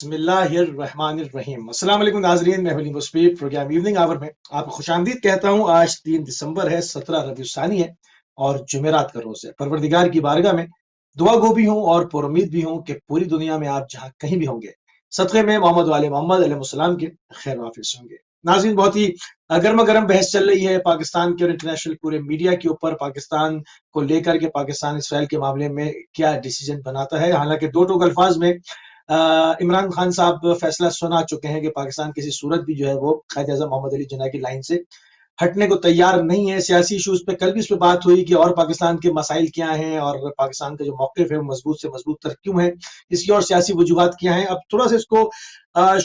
बिस्मिल्लाहिर्रहमानिर्रहीम। अस्सलाम वालेकुम नाज़रीन, मैं हलीम मुस्फी प्रोग्राम इवनिंग आवर में आपको खुशामदीद कहता हूँ। आज 3 दिसंबर है, 17 रबीउल सानी है और जुमेरात का रोज़ है। परवरदिगार की बारगाह में दुआ गो भी हूँ और पुरुम्मीद भी हूँ कि पूरी दुनिया में आप जहाँ कहीं भी होंगे, सदक़े में मोहम्मद वाले मोहम्मद अलैहिस्सलाम के खैर वाफिस होंगे। नाज़रीन, बहुत ही गर्मा-गर्म बहस चल रही है पाकिस्तान के और इंटरनेशनल पूरे मीडिया के ऊपर, पाकिस्तान को लेकर के पाकिस्तान इसराइल के मामले में क्या डिसीजन बनाता है। हालांकि दो टोक अल्फाज में इमरान खान साहब फैसला सुना चुके हैं कि पाकिस्तान किसी सूरत भी जो है वो कायद-ए-आज़म मोहम्मद अली जिन्ना की लाइन से हटने को तैयार नहीं है। सियासी इश्यूज पे कल भी इस पे बात हुई कि और पाकिस्तान के मसाइल क्या हैं और पाकिस्तान का जो मौक़िफ़ है वो मजबूत से मजबूत तर क्यों है, इसकी और सियासी वजूहात क्या हैं। अब थोड़ा सा इसको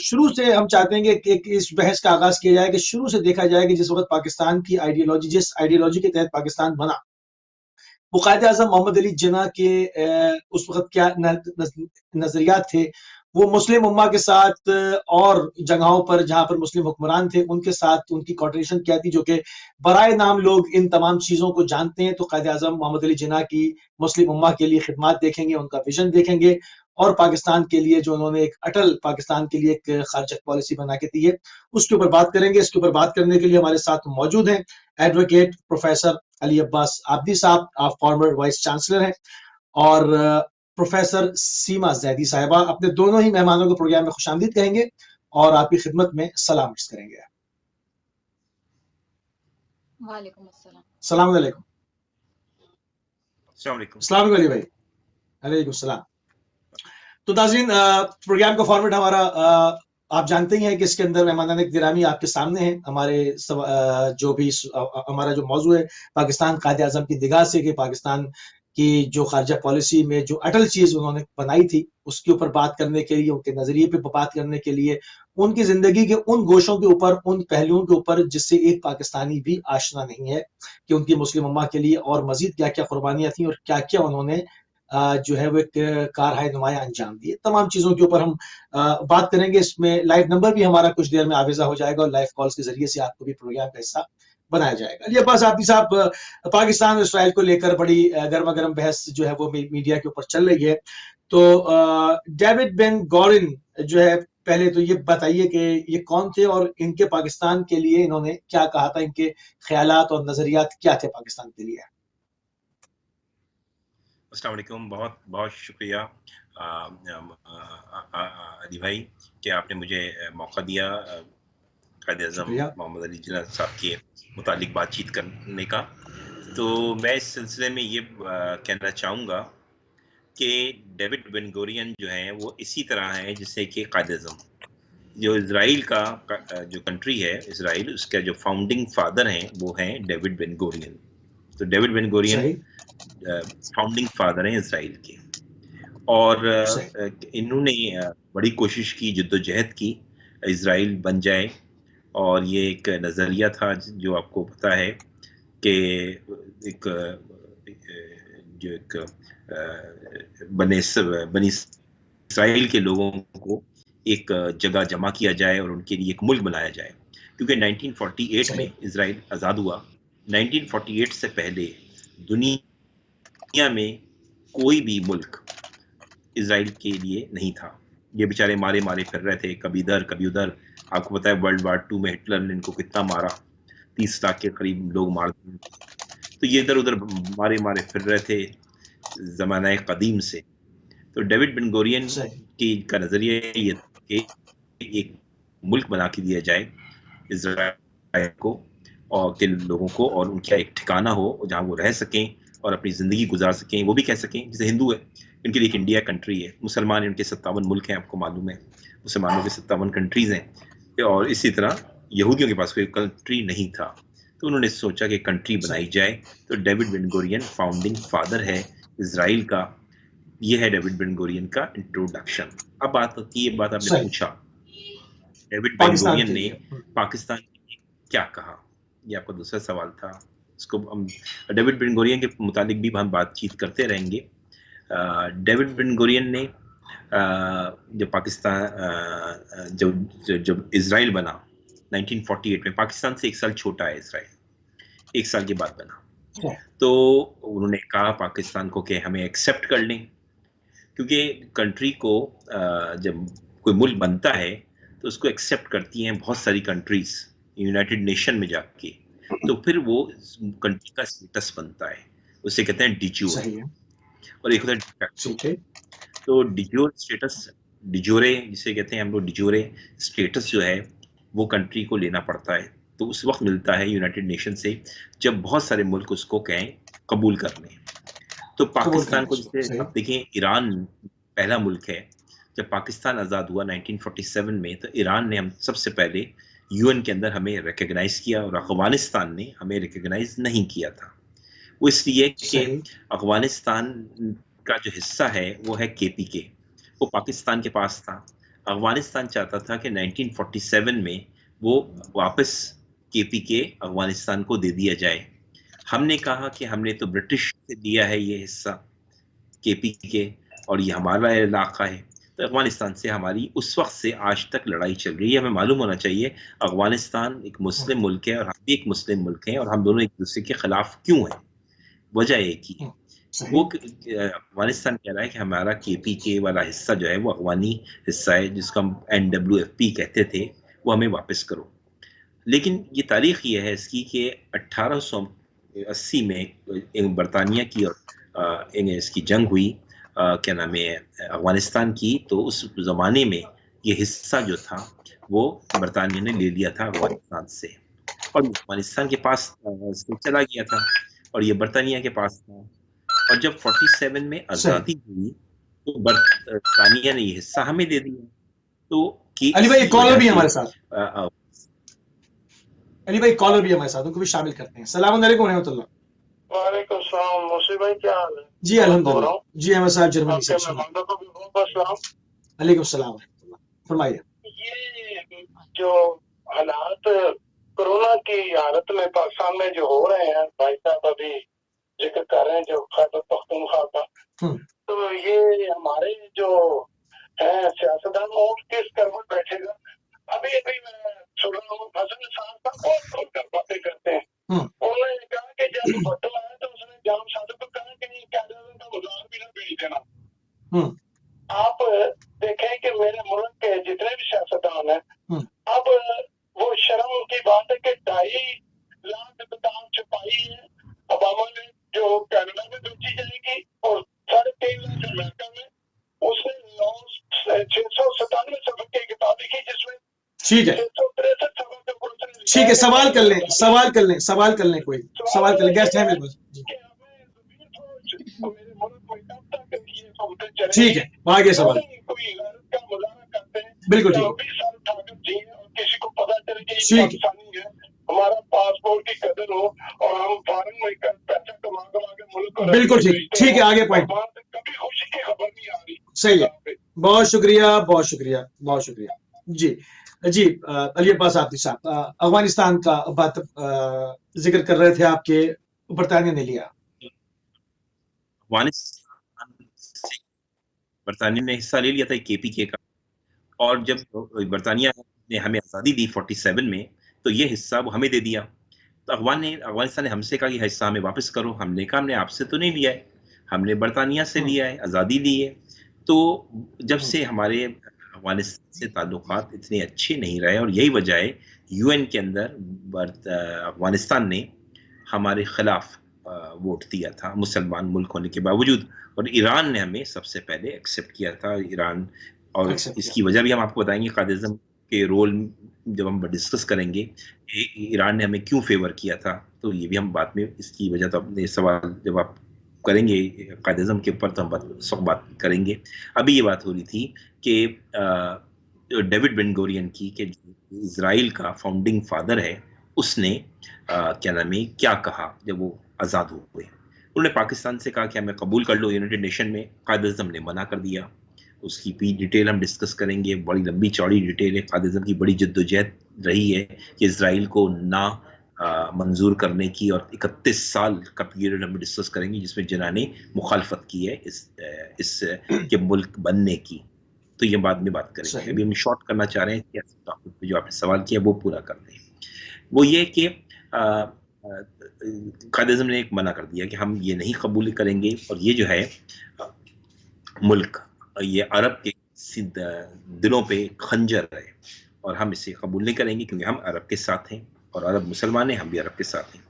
शुरू से हम चाहते हैं कि इस बहस का आगाज किया जाए, कि शुरू से देखा जाए कि जिस वक्त पाकिस्तान की आइडियोलॉजी, जिस आइडियोलॉजी के तहत पाकिस्तान बना, वो कायद-ए-आज़म मोहम्मद अली जिन्ना के उस वक़्त क्या नज़रियात थे, वो मुस्लिम उम्मा के साथ और जगहों पर जहाँ पर मुस्लिम हुक्मरान थे, उनके साथ उनकी कोऑर्डिनेशन क्या थी, जो कि बराए नाम लोग इन तमाम चीज़ों को जानते हैं। तो कायद-ए-आज़म मोहम्मद अली जिन्ना की मुस्लिम उम्मा के लिए खिदमत देखेंगे, उनका विज़न देखेंगे और पाकिस्तान के लिए जो उन्होंने एक अटल पाकिस्तान के लिए एक खारजा पॉलिसी बना के दी है, उसके ऊपर बात करेंगे। इसके ऊपर बात करने के लिए हमारे साथ मौजूद हैं एडवोकेट प्रोफेसर अली अब्बास आबदी साहब, आप फॉर्मर वाइस चांसलर हैं, और प्रोफेसर सीमा जैदी साहिबा। अपने दोनों ही मेहमानों को प्रोग्राम में खुशामदीद कहेंगे और आपकी खिदमत में सलाम अर्ज करेंगे। वालेकुम अस्सलाम। सलाम अलैकुम। अस्सलाम वालेकुम। अस्सलाम वालेकुम अली भाई। अलैकुम सलाम। तो नाज़रीन, प्रोग्राम का फॉर्मेट हमारा आप जानते ही हैं कि इसके अंदर मेहमान गिरामी आपके सामने हैं। हमारे जो भी हमारा जो मौजू है पाकिस्तान कायद-ए-आज़म की निगाह से, कि पाकिस्तान की जो खारजा पॉलिसी में जो अटल चीज उन्होंने बनाई थी उसके ऊपर बात करने के लिए, उनके नजरिए पे बात करने के लिए, उनकी जिंदगी के उन गोशों के ऊपर, उन पहलुओं के ऊपर जिससे एक पाकिस्तानी भी आशना नहीं है, कि उनकी मुस्लिम उम्मा के लिए और मजीद क्या क्या कुर्बानियां थी और क्या क्या उन्होंने जो है वो एक कारहाय नुमाया अंजाम दिए। तमाम चीजों के ऊपर हम बात करेंगे। इसमें लाइव नंबर भी हमारा कुछ देर में आवेजा हो जाएगा और लाइव कॉल्स के जरिए से आपको भी प्रोग्राम का हिस्सा बनाया जाएगा। ये बस आप साहब, पाकिस्तान और इसराइल को लेकर बड़ी गर्मा गर्म बहस जो है वो मीडिया के ऊपर चल रही है। तो डेविड बेन गॉरिन जो है, पहले तो ये बताइए कि ये कौन थे और इनके पाकिस्तान के लिए इन्होंने क्या कहा था, इनके ख्यालात और नजरियात क्या थे पाकिस्तान के लिए। अस्सलाम वालेकुम। बहुत बहुत शुक्रिया अली भाई कि आपने मुझे मौका दिया कायद-ए-आज़म मोहम्मद अली जिन्ना साहब के मुतालिक बातचीत करने का। तो मैं इस सिलसिले में ये कहना चाहूँगा कि डेविड बेन गोरियन जो हैं वो इसी तरह हैं जैसे कि कायद-ए-आज़म। जो इज़राइल का जो कंट्री है इज़राइल, उसका जो फाउंडिंग फादर हैं वो हैं डेविड बेन गोरियन। तो David Ben Gurion founding father हैं इज़राइल के, और इन्होंने बड़ी कोशिश की, जद्दोजहद की इज़राइल बन जाए। और ये एक नज़रिया था जो आपको पता है कि एक जो एक बनी इस्राइल के लोगों को एक जगह जमा किया जाए और उनके लिए एक मुल्क बनाया जाए, क्योंकि 1948 में इज़राइल आज़ाद हुआ। 1948 से पहले दुनिया में कोई भी मुल्क इज़राइल के लिए नहीं था। ये बेचारे मारे मारे फिर रहे थे, कभी इधर कभी उधर। आपको पता है वर्ल्ड वार 2 में हिटलर ने इनको कितना मारा, 30 लाख के करीब लोग मार दिए। तो ये इधर उधर मारे मारे फिर रहे थे ज़माना कदीम से। तो डेविड बेन गोरियन की का नज़रिया ये कि एक मुल्क बना के दिया जाए इज़राइल को और के लोगों को, और उनका एक ठिकाना हो जहाँ वो रह सकें और अपनी ज़िंदगी गुजार सकें। वो भी कह सकें, जैसे हिंदू है इनके लिए एक इंडिया कंट्री है, मुसलमान इनके 57 मुल्क हैं, आपको मालूम है मुसलमानों के 57 कंट्रीज़ हैं, और इसी तरह यहूदियों के पास कोई कंट्री नहीं था। तो उन्होंने सोचा कि कंट्री बनाई जाए। तो David Ben Gurion founding father है इज़राइल का। ये है डेविड बेन गोरियन का इंट्रोडक्शन। अब बात होती है, बात आपने पूछा डेविड बेन गोरियन ने पाकिस्तान के लिए क्या कहा, ये आपका दूसरा सवाल था। इसको हम डेविड बेन गोरियन के मुतालिक भी हम बातचीत करते रहेंगे। डेविड बेन गोरियन ने जब पाकिस्तान जब इज़राइल बना 1948 में, पाकिस्तान से 1 साल छोटा है इज़राइल, 1 साल के बाद बना। तो उन्होंने कहा पाकिस्तान को कि हमें एक्सेप्ट कर लें, क्योंकि कंट्री को जब कोई मुल्क बनता है तो उसको एक्सेप्ट करती हैं बहुत सारी कंट्रीज यूनाइटेड नेशन में जाके, तो फिर वो कंट्री का स्टेटस बनता है, उसे कहते हैं डिजूर। सही है। और एक होता है डिफैक्टो। ठीक है। तो डिजोर स्टेटस, डिजोरे जिसे कहते हैं हम लोग, डिजोरे स्टेटस जो है वो कंट्री को लेना पड़ता है, तो उस वक्त मिलता है यूनाइटेड नेशन से जब बहुत सारे मुल्क उसको कहें कबूल करने। तो कबूल पाकिस्तान करने को, उसको, जैसे सही। आप देखें, ईरान पहला मुल्क है। जब पाकिस्तान आज़ाद हुआ 1947 में, तो ईरान ने हम सबसे पहले यूएन के अंदर हमें रिकग्नाइज किया, और अफगानिस्तान ने हमें रिकग्नाइज नहीं किया था। वो इसलिए कि सही। अफगानिस्तान का जो हिस्सा है वो है केपीके, वो पाकिस्तान के पास था। अफगानिस्तान चाहता था कि 1947 में वो वापस केपीके अफगानिस्तान को दे दिया जाए। हमने कहा कि हमने तो ब्रिटिश से दिया है ये हिस्सा केपीके, और ये हमारा इलाका है। तो अफगानिस्तान से हमारी उस वक्त से आज तक लड़ाई चल रही है। हमें मालूम होना चाहिए अफगानिस्तान एक मुस्लिम मुल्क है और हम भी एक मुस्लिम मुल्क हैं, और हम दोनों एक दूसरे के खिलाफ क्यों हैं? वजह एक ही है, सही। वो अफगानिस्तान कह रहा है कि हमारा केपीके वाला हिस्सा जो है वो अफगानी हिस्सा है, जिसको हम NWFP कहते थे, वो हमें वापस करो। लेकिन ये तारीख ये है इसकी कि 1880 में बरतानिया की और इसकी जंग हुई, क्या नाम है, अफगानिस्तान की। तो उस जमाने में ये हिस्सा जो था वो बरतानिया ने ले लिया था अफगानिस्तान से, और अफगानिस्तान के पास से चला गया था, और ये बरतानिया के पास था। और जब 47 में सही। आज़ादी हुई तो बरतानिया ने ये हिस्सा हमें दे दिया। तो कि अली भाई, इसी कॉलर वजह भी है से हमारे साथ। अली भाई, कॉलर भी है हमारे साथ, उनको भी शामिल करते हैं। सलाम अलैकुम रहमतुल्लाह। वालेकुम सलाम। मुसी भाई क्या हाल है? जी अल्हम्दुलिल्लाह। जी अहमद साहब जर्मनी से। आपके मेहमानों को भी बहुत बहुत सलाम। अलैकुम सलाम रहमतुल्लाह। फरमाइए। ये जो हालात कोरोना की हालत में पाकिस्तान में जो हो रहे हैं, भाई साहब अभी जिक्र कर रहे हैं जो खैबर पख्तूनख्वा का, तो ये हमारे जो है सियासतदान और किस करवट बैठेगा? अभी अभी मैं सुन रहा हूँ हसन साहब का बहुत खोल कर बातें करते हैं। उन्होंने कहा कि जब भट्टो आया तो उसने जाम साधु को कहा कि नहीं, कैबिनेट का मुजाहर भी ना भेज देना। आप देखें कि मेरे मुल्क के जितने भी सियासतदान हैं, अब वो शर्म की बात है कि 2.5 लाख किताब छपाई है ओबामा ने, जो कनाडा में बेची जाएगी, और 3.5 लाख अमेरिका में। उसने 697 सफर की किताब लिखी, जिसमें ठीक है, 663 सफर के कुछ ठीक है। सवाल कर लें, सवाल कर लें, सवाल कर लें, कोई सवाल कर लें। गेस्ट है मेरे पास। ठीक है, आगे सवाल। बिल्कुल किसी को पता चले कि ठीक पाकिस्तानी है, हमारा पासपोर्ट की कदर हो, और हम फॉरेन में पैसा कमा के मुल्क को, बिल्कुल ठीक। ठीक है, आगे पॉइंट। कभी खुशी की खबर नहीं आ रही। सही है, बहुत शुक्रिया, बहुत शुक्रिया, बहुत शुक्रिया। जी जी। अली अब्बास आतिफ साहब, अफगानिस्तान का बात जिक्र कर रहे थे आपके, बरतानिया ने लिया। अफगानिस्तान से बरतानिया ने हिस्सा ले लिया था केपीके का, और जब बरतानिया ने हमें आज़ादी दी 47 में, तो ये हिस्सा वो हमें दे दिया। तो अफगानिस्तान ने हमसे कहा कि हिस्सा हमें वापस करो। हमने कहा हमने आपसे तो नहीं लिया है, हमने बरतानिया से लिया है, आज़ादी ली है। तो जब से हमारे अफगानिस्तान से ताल्लुकात इतने अच्छे नहीं रहे, और यही वजह है यूएन के अंदर अफगानिस्तान ने हमारे खिलाफ वोट दिया था, मुसलमान मुल्क होने के बावजूद। और ईरान ने हमें सबसे पहले एक्सेप्ट किया था, ईरान। और इसकी वजह भी हम आपको बताएंगे कादिज़म के रोल जब हम डिस्कस करेंगे, ईरान ने हमें क्यों फेवर किया था, तो ये भी हम बाद में इसकी वजह, तो अपने सवाल जब आप करेंगे कादिज़म के ऊपर तो हम सब बात करेंगे। अभी ये बात हो रही थी कि डेविड बेन गोरियन की, कि इजराइल का फाउंडिंग फादर है, उसने क्या नाम है, क्या कहा जब वो आज़ाद हुए। उन्होंने पाकिस्तान से कहा कि हमें कबूल कर लो यूनाइटेड नेशन में। कायद-ए-आज़म ने मना कर दिया। उसकी भी डिटेल हम डिस्कस करेंगे, बड़ी लंबी चौड़ी डिटेल है। कायद-ए-आज़म की बड़ी जद्दोजहद रही है कि इजराइल को ना मंजूर करने की, और 31 साल का पीरियड हम डिस्कस करेंगे जिसमें जिन्ना ने मुखालफत की है इस के मुल्क बनने की। तो ये बाद में बात करेंगे। अभी हम शॉर्ट करना चाह रहे हैं कि टॉपिक पे जो आपने सवाल किया वो पूरा कर दें। वो ये कि कायद-ए-आज़म ने एक मना कर दिया कि हम ये नहीं कबूल करेंगे, और ये जो है मुल्क, ये अरब के दिलों पे खंजर है और हम इसे कबूल नहीं करेंगे, क्योंकि हम अरब के साथ हैं और अरब मुसलमान हैं, हम भी अरब के साथ हैं।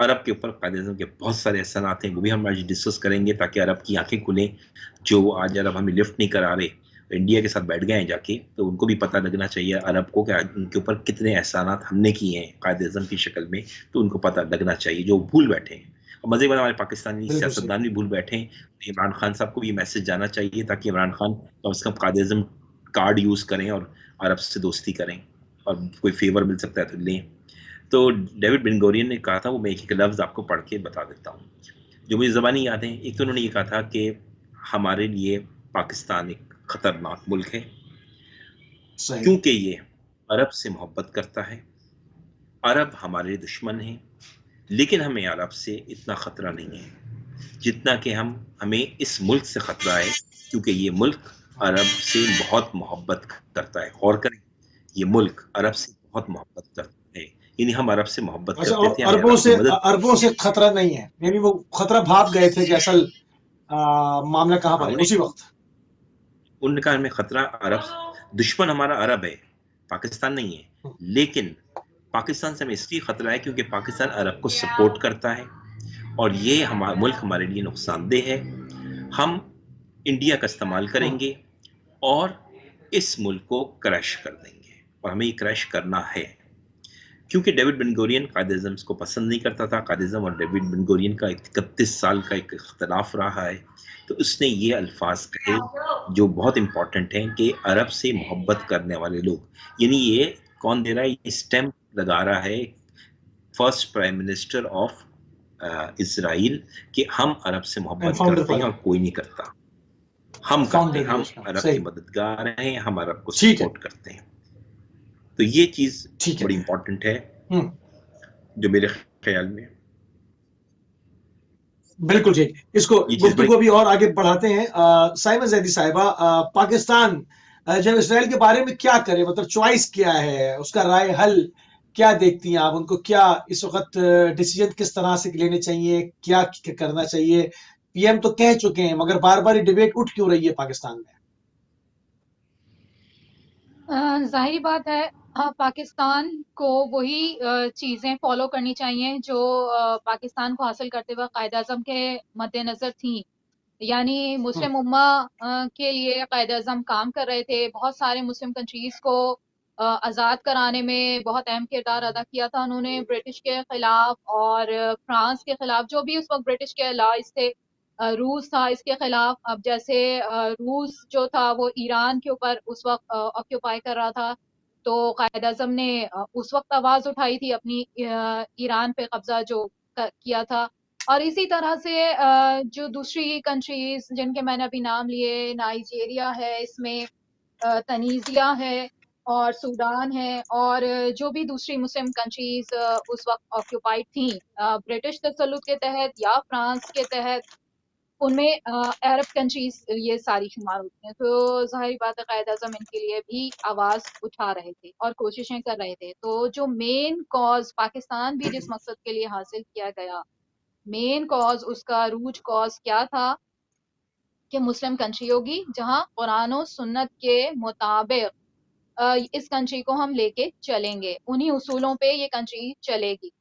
अरब के ऊपर कायद-ए-आज़म के बहुत सारे एहसानात हैं, वो भी हम आज डिस्कस करेंगे ताकि अरब की आंखें खुलें। जो आज अरब हमें लिफ्ट नहीं करा रहे, इंडिया के साथ बैठ गए हैं जाके, तो उनको भी पता लगना चाहिए अरब को कि उनके ऊपर कितने एहसानात हमने किए हैं कायद-ए-आज़म की शक्ल में, तो उनको पता लगना चाहिए जो भूल बैठे हैं। और मज़े की बात, हमारे पाकिस्तानी बिल्कुल सही। सियासतदान भी भूल बैठे हैं। इमरान खान साहब को भी मैसेज जाना चाहिए ताकि इमरान खान कम से कम कायद-ए-आज़म कार्ड यूज़ करें और अरब से दोस्ती करें, और कोई फेवर मिल सकता है तो लें। तो डेविड बेन गुरियन ने कहा था, वो मैं एक लफ्ज़ आपको पढ़ के बता देता हूँ, जो मुझे ज़बानी याद है। एक तो उन्होंने ये कहा था कि हमारे लिए पाकिस्तान एक खतरनाक मुल्क है, सही। क्योंकि ये अरब से मोहब्बत करता है। अरब हमारे दुश्मन हैं, लेकिन हमें अरब से इतना खतरा नहीं है जितना कि हमें इस मुल्क से खतरा है, क्योंकि ये मुल्क अरब से बहुत मोहब्बत करता है। गौर करें, ये मुल्क अरब से बहुत मोहब्बत करता है, यानी हम अरब से मोहब्बत अच्छा, करते और थे, हमें अरब की मदद। अरबों से खतरा नहीं है, यानी वो खतरा भाप गए थे कि असल मामला कहाँ हाँ, पर है उसी वक्त। उन्होंने कहा हमें खतरा अरब, दुश्मन हमारा अरब है, पाकिस्तान नहीं है। लेकिन पाकिस्तान से हमें इसलिए खतरा है क्योंकि पाकिस्तान अरब को सपोर्ट करता है, और ये हमारा मुल्क हमारे लिए नुकसानदेह है। हम इंडिया का इस्तेमाल करेंगे और इस मुल्क को क्रैश कर देंगे, और हमें ये क्रैश करना है, क्योंकि डेविड बेन गुरियन कायद-ए-आज़म को पसंद नहीं करता था। कायद-ए-आज़म और डेविड बेन गुरियन का 31 साल का एक इख्तिलाफ रहा है। तो उसने ये अल्फाज कहे जो बहुत इंपॉर्टेंट हैं कि अरब से मोहब्बत करने वाले लोग, यानी ये कौन दे रहा है, ये स्टैम्प लगा रहा है first prime minister of Israel कि हम अरब से मोहब्बत करते हैं और कोई नहीं करता। हम करते हैं, हम अरब के मददगार हैं, हम अरब को सपोर्ट करते हैं। तो ये चीज बड़ी इंपॉर्टेंट है जो मेरे ख्याल में। बिल्कुल ठीक। इसको गुफ्तगू भी और आगे बढ़ाते हैं। साइमा जैदी साहिबा, पाकिस्तान जब इसराइल के बारे में क्या करे, मतलब चॉइस क्या है, उसका राय हल क्या देखती हैं आप? उनको क्या इस वक्त डिसीजन किस तरह से लेने चाहिए, क्या करना चाहिए? पीएम तो कह चुके हैं, मगर बार बार ये डिबेट उठ क्यों रही है पाकिस्तान में? जाहिर बात है, पाकिस्तान को वही चीजें फॉलो करनी चाहिए जो पाकिस्तान को हासिल करते वक्त कायद-ए-आज़म के मद्देनजर थी। यानी मुस्लिम उम्मा के लिए कायद-ए-आज़म काम कर रहे थे। बहुत सारे मुस्लिम कंट्रीज को आज़ाद कराने में बहुत अहम किरदार अदा किया था उन्होंने, ब्रिटिश के खिलाफ और फ्रांस के खिलाफ, जो भी उस वक्त ब्रिटिश के अलाइज थे। रूस था इसके खिलाफ। अब जैसे रूस जो था वो ईरान के ऊपर उस वक्त ऑक्यूपाई कर रहा था, तो कायद-ए-आज़म ने उस वक्त आवाज उठाई थी अपनी ईरान पे कब्जा जो किया था। और इसी तरह से जो दूसरी कंट्रीज जिनके मैंने अभी नाम लिए, नाइजीरिया है इसमें, तनीजिया है और सूडान है, और जो भी दूसरी मुस्लिम कंट्रीज उस वक्त ऑक्यूपाइड थी ब्रिटिश तसल्लुत के तहत या फ्रांस के तहत, उनमें अरब कंट्रीज ये सारी शुमार होती हैं। तो जाहिर बात है कायद-ए-आज़म इनके लिए भी आवाज उठा रहे थे और कोशिशें कर रहे थे। तो जो मेन कॉज पाकिस्तान भी जिस मकसद के लिए हासिल किया गया, मेन कॉज, उसका रूट कॉज क्या था कि मुस्लिम कंट्री होगी जहां कुरान और सुन्नत के मुताबिक इस कंट्री को हम लेके चलेंगे, उन्हीं उसूलों पे ये कंट्री चलेगी।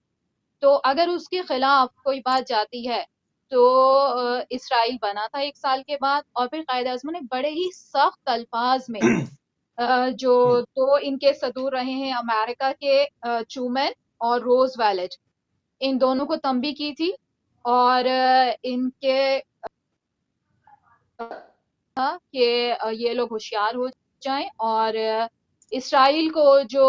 तो अगर उसके खिलाफ कोई बात जाती है तो इसराइल बना था 1 साल के बाद, और फिर कायद-ए-आज़म ने बड़े ही सख्त अल्फाज में जो दो इनके सदूर रहे हैं अमेरिका के, ट्रूमैन और रोज़वेल्ट, इन दोनों को तंबी की थी और इनके कि ये लोग होशियार हो जाएं और इसराइल को जो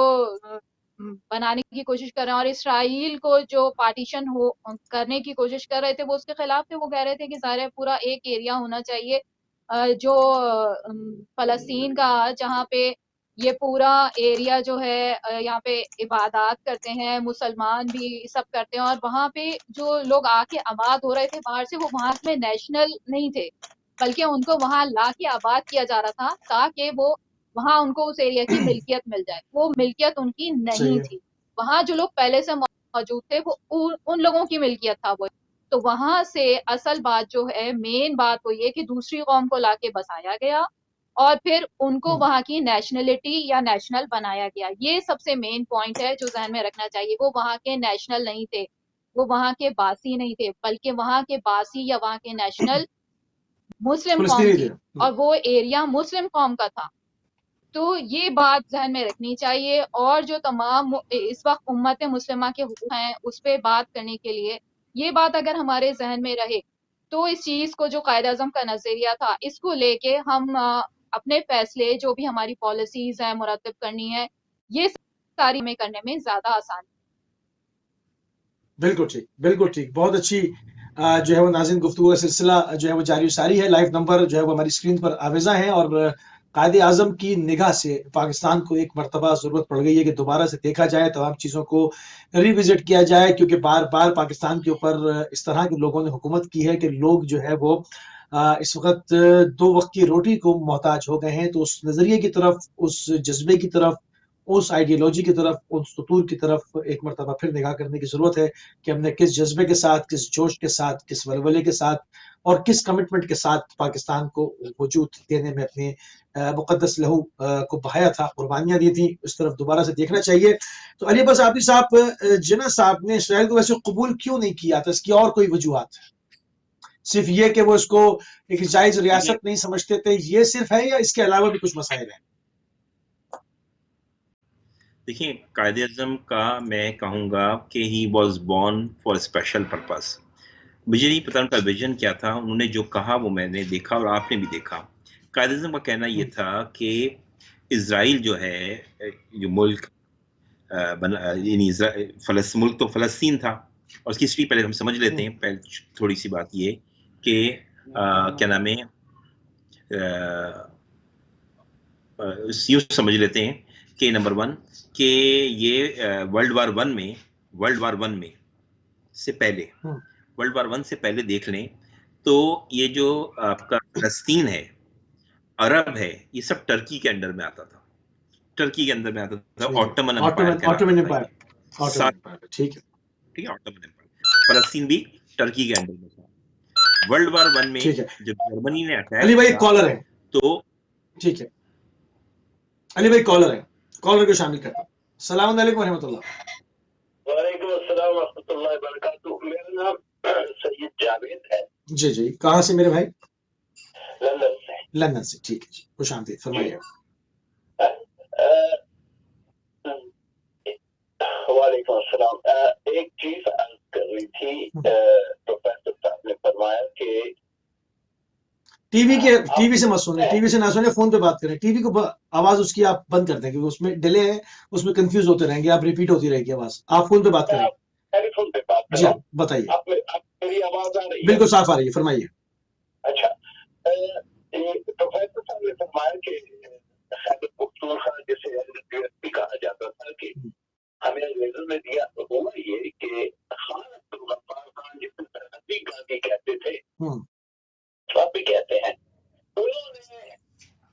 बनाने की कोशिश कर रहे हैं और इसराइल को जो पार्टीशन हो करने की कोशिश कर रहे थे, वो उसके खिलाफ थे। वो कह रहे थे कि ज़ाहिर है पूरा एक एरिया होना चाहिए जो फलस्तीन का, जहाँ पे ये पूरा एरिया जो है यहाँ पे इबादत करते हैं, मुसलमान भी सब करते हैं, और वहाँ पे जो लोग आके आबाद हो रहे थे बाहर से, वो वहाँ में नेशनल नहीं थे, बल्कि उनको वहां ला के आबाद किया जा रहा था ताकि वो वहां उनको उस एरिया की मिल्कियत मिल जाए। वो मिल्कियत उनकी नहीं थी, वहां जो लोग पहले से मौजूद थे वो उन लोगों की मिल्कियत था वो। तो वहां से असल बात जो है, मेन बात वो ये कि दूसरी कौम को लाके बसाया गया और फिर उनको हम्म, वहां की नेशनलिटी या नेशनल बनाया गया। ये सबसे मेन पॉइंट है जो जहन में रखना चाहिए। वो वहां के नेशनल नहीं थे, वो वहां के बासी नहीं थे, बल्कि वहां के बासी या वहां के नेशनल मुस्लिम कौम फिलिस्तीनी थे। थी, और वो एरिया मुस्लिम कौम का था। तो ये बात जहन में रखनी चाहिए। और जो तमाम इस वक्त उम्मत मुस्लिमा के हुकूक हैं उस पर बात करने के लिए ये बात अगर हमारे जहन में रहे तो इस चीज को, जो कायद आजम का नजरिया था, इसको लेके हम अपने फैसले, जो भी हमारी पॉलिसीज है मुरतब करनी है, ये सारी में करने में ज्यादा आसान। बिल्कुल ठीक, बिल्कुल ठीक। बहुत अच्छी जो है वो नाज़रीन गुफ्तगू का सिलसिला जो है वो जारी सारी है। लाइव नंबर जो है वो हमारी स्क्रीन पर आवेज़ा है और कायदे आज़म की निगाह से पाकिस्तान को एक मर्तबा ज़रूरत पड़ गई है कि दोबारा से देखा जाए, तमाम चीज़ों को रिविज़िट किया जाए, क्योंकि बार-बार पाकिस्तान के ऊपर इस तरह के लोगों ने हुकूमत की है कि लोग जो है वो इस वक़्त 2 वक़्त की रोटी को मोहताज हो गए हैं। तो उस नज़रिए की तरफ, उस जज़्बे की तरफ, उस आइडियोलॉजी की तरफ, उस फ़ुतूर की तरफ एक मर्तबा फिर निगाह करने की ज़रूरत है कि हमने किस जज़्बे के साथ, किस जोश के साथ, किस वलवले के साथ और किस कमिटमेंट के साथ पाकिस्तान को वजूद देने में अपने मुक़द्दस लहू को बहाया था, कुर्बानियाँ दी थी। इस तरफ दोबारा से देखना चाहिए। तो अली अब्बास आबदी साहब, जिन्ना साहब ने इसराइल को वैसे कबूल क्यों नहीं किया था? इसकी और कोई वजूहात? सिर्फ ये कि वो इसको एक जायज़ रियासत नहीं समझते थे, ये सिर्फ है या इसके अलावा भी कुछ मसाइल हैं? देखिए, कायदे आज़म का मैं कहूँगा कि he was born for special purpose. मुझे नहीं पता उनका विजन क्या था, उन्होंने जो कहा वो मैंने देखा और आपने भी देखा। कायदे आज़म का कहना ये था कि इज़राइल जो है, जो मुल्क यानी मुल्क तो फ़लस्तीन था, और उसकी हिस्ट्री पहले हम समझ लेते हैं। पहले थोड़ी सी बात ये कि क्या नाम है, यूँ समझ लेते हैं कि नंबर 1 कि ये वर्ल्ड वार 1 में से पहले, वर्ल्ड वार 1 से पहले देख लें तो ये जो आपका फ़लस्तीन है, अरब है, ये सब टर्की के अंडर में आता था। टर्की के अंदर में आता था, ऑटोमन एम्पायर कहलाता था। ठीक है, ठीक है, ऑटोमन एम्पायर। फ़लस्तीन भी टर्की के अंडर में था। वर्ल्ड वार 1 में जब जर्मनी ने अली भाई अटैक कॉलर है, तो ठीक है, अली भाई कॉलर है, कॉलर को शामिल करता हूँ। सलाम अलैकुम रहमतुल्लाह। वालेकुम अस्सलाम रहमतुल्लाहि व बरकातुहू। मेरा नाम सैयद जावेद है। जी जी, कहाँ से मेरे भाई? लंदन से। लंदन से, ठीक है जी, खुश आमदीद, फरमाइए। वालेकुम अस्सलाम। एक चीज अर्ज कर रही थी, प्रोफेसर साहब ने फरमाया कि टीवी से मत सुने, टीवी से ना सुने, फोन पे बात करें। टीवी को आवाज उसकी आप बंद कर दें, क्योंकि उसमें डिले है, उसमें कंफ्यूज होते रहेंगे, आप रिपीट होती रहेगी आवाज। आप फोन पे बात करें। टेलीफोन पे बात जी हाँ, बताइए। आप मेरी आवाज आ रही है? बिल्कुल साफ आ रही है, फरमाइए। अच्छा, प्रोफेसर साहब ने फरमाया कि खैबर पख्तूनख्वा जिसे एनडीपीएस कहा जाता था, कि हमें अंग्रेजों ने दिया, तो हुआ ये कि खान अब्दुल गफ्फार खान, जिसे सरहदी गांधी कहते थे, आप भी कहते हैं, उन्होंने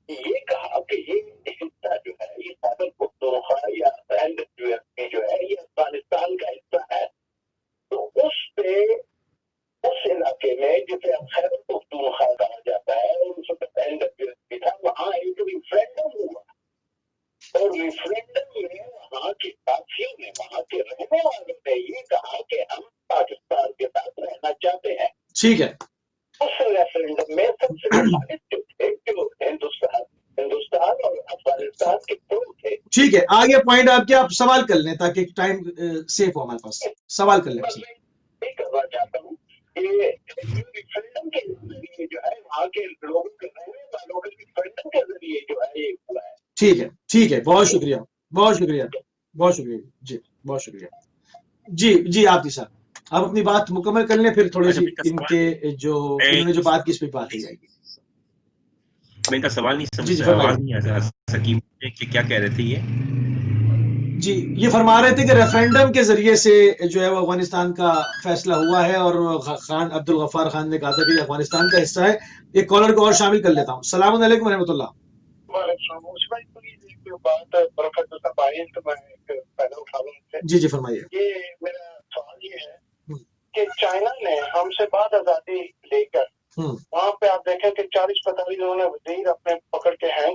ये कहा कि ये हिस्सा जो है, ये खैबर पख्तूनख्वा या एनडीपीएस जो है, ये अफगानिस्तान का हिस्सा है। तो उस पे, उस इलाके में जिसे अब खैबर पख्तूनख्वा कहा जाता है, और उस वक्त एनडीपीएस भी था, वहां एक रिफरेंडम हुआ, और रिफरेंडम में वहां के साथियों ने, वहां के रहने वालों ने ये कहा कि हम पाकिस्तान के साथ रहना चाहते हैं। ठीक है। उस रेफरेंडम में सबसे मुखालिफ जो थे, जो हिंदुस्तान और अफगानिस्तान के लोग थे। ठीक है, आगे पॉइंट आपके, आप सवाल कर लें ताकि टाइम सेव हो हमारे पास। सवाल कर लें। मैं करना चाहता हूँ कि रिफरेंडम के जरिए जो है, वहां के लोगों के रहने वालों के रिफरेंडम के जरिए जो है ये हुआ है। ठीक है, ठीक है, बहुत शुक्रिया, बहुत शुक्रिया, बहुत शुक्रिया जी, बहुत शुक्रिया जी। जी आबदी साहब, आप अपनी बात मुकम्मल कर लें, फिर थोड़ी सी इनके जो इन्होंने जो बात की इस पे बात की जाएगी। मैं इनका सवाल नहीं समझ, आवाज नहीं आ सकी कि क्या कह रहे थे ये। जी, ये फरमा रहे थे कि रेफरेंडम के जरिए से जो है वो अफगानिस्तान का फैसला हुआ है, और खान अब्दुल गफ्फार खान ने कहा था कि अफगानिस्तान का हिस्सा है। एक कॉलर को और शामिल कर लेता हूँ। सलाम अलैकुम रहमतुल्लाह। जी जी, फरमाइए। ये मेरा सवाल ये है कि चाइना ने हमसे बाद आजादी लेकर, वहाँ पे आप देखें कि 40-45 उन्होंने वजीर अपने पकड़ के हैं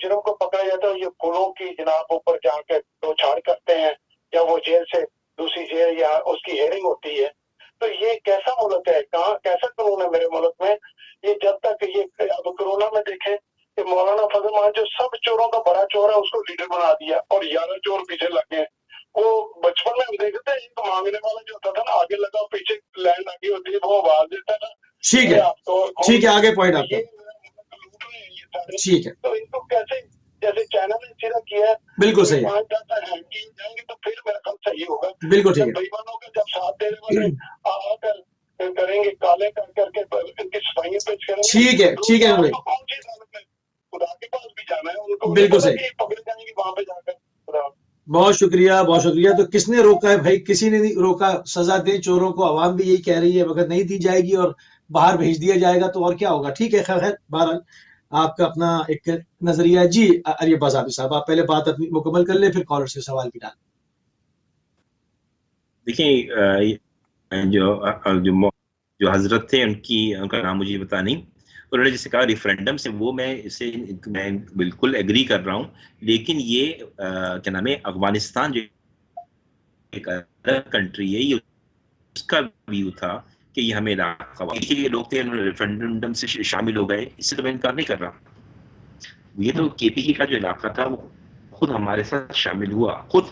मुजरिम को पकड़ा जाता है ये फूलों की जनाब ऊपर जाकर छाड़ करते हैं या वो जेल से दूसरी जेल या उसकी हेयरिंग होती है। तो ये कैसा मुल्क है, कहाँ कैसा कानून है मेरे मुल्क में? ये जब तक ये अब कोरोना में देखें कि मौलाना फजल मान जो सब चोरों का बड़ा चोर है उसको लीडर बना दिया और 11 चोर पीछे लगे हैं। वो बचपन में हम देखते थे एक मांगने वाला जो होता था ना आगे लगा पीछे लाइन लगी होती है वो आवाज देता था। ठीक है, ठीक है, आगे पॉइंट आपका। ठीक है, तो इनको कैसे, जैसे चाइना ने सीधा किया है, बिल्कुल सही है, जाएंगे तो फिर मेरा काम सही होगा। बिल्कुल ठीक है। बेईमानों का जब साथ देने वाले आकर करेंगे काले कर करके इनकी सफाइयां पेश करेंगे। ठीक है, ठीक है भाई, कौन सी अदालत में खुदा के पास भी जाना है उनको, बिल्कुल सही, पकड़े जाएंगे वहां पे जाकर। बहुत शुक्रिया, बहुत शुक्रिया। तो किसने रोका है भाई? किसी ने नहीं रोका। सजा दे चोरों को, आवाम भी यही कह रही है। अगर नहीं दी जाएगी और बाहर भेज दिया जाएगा तो और क्या होगा? ठीक है, खैर बहरहाल आपका अपना एक नजरिया। जी अरियब आजादी साहब, आप पहले बात अपनी मुकम्मल कर ले, फिर कॉलर से सवाल भी डाल। देखिए, जो हजरत थे उनका नाम मुझे पता नहीं, उन्होंने जैसे कहा रेफरेंडम से, वो मैं बिल्कुल एग्री कर रहा हूँ। लेकिन ये क्या नाम है, अफगानिस्तान जो एक अलग कंट्री है, ये उसका व्यू था कि ये हमें इलाका, ये लोग थे उन्होंने रेफरेंडम से शामिल हो गए, इससे तो मैं इनकार नहीं कर रहा। ये तो केपीके का जो इलाका था वो खुद हमारे साथ शामिल हुआ, खुद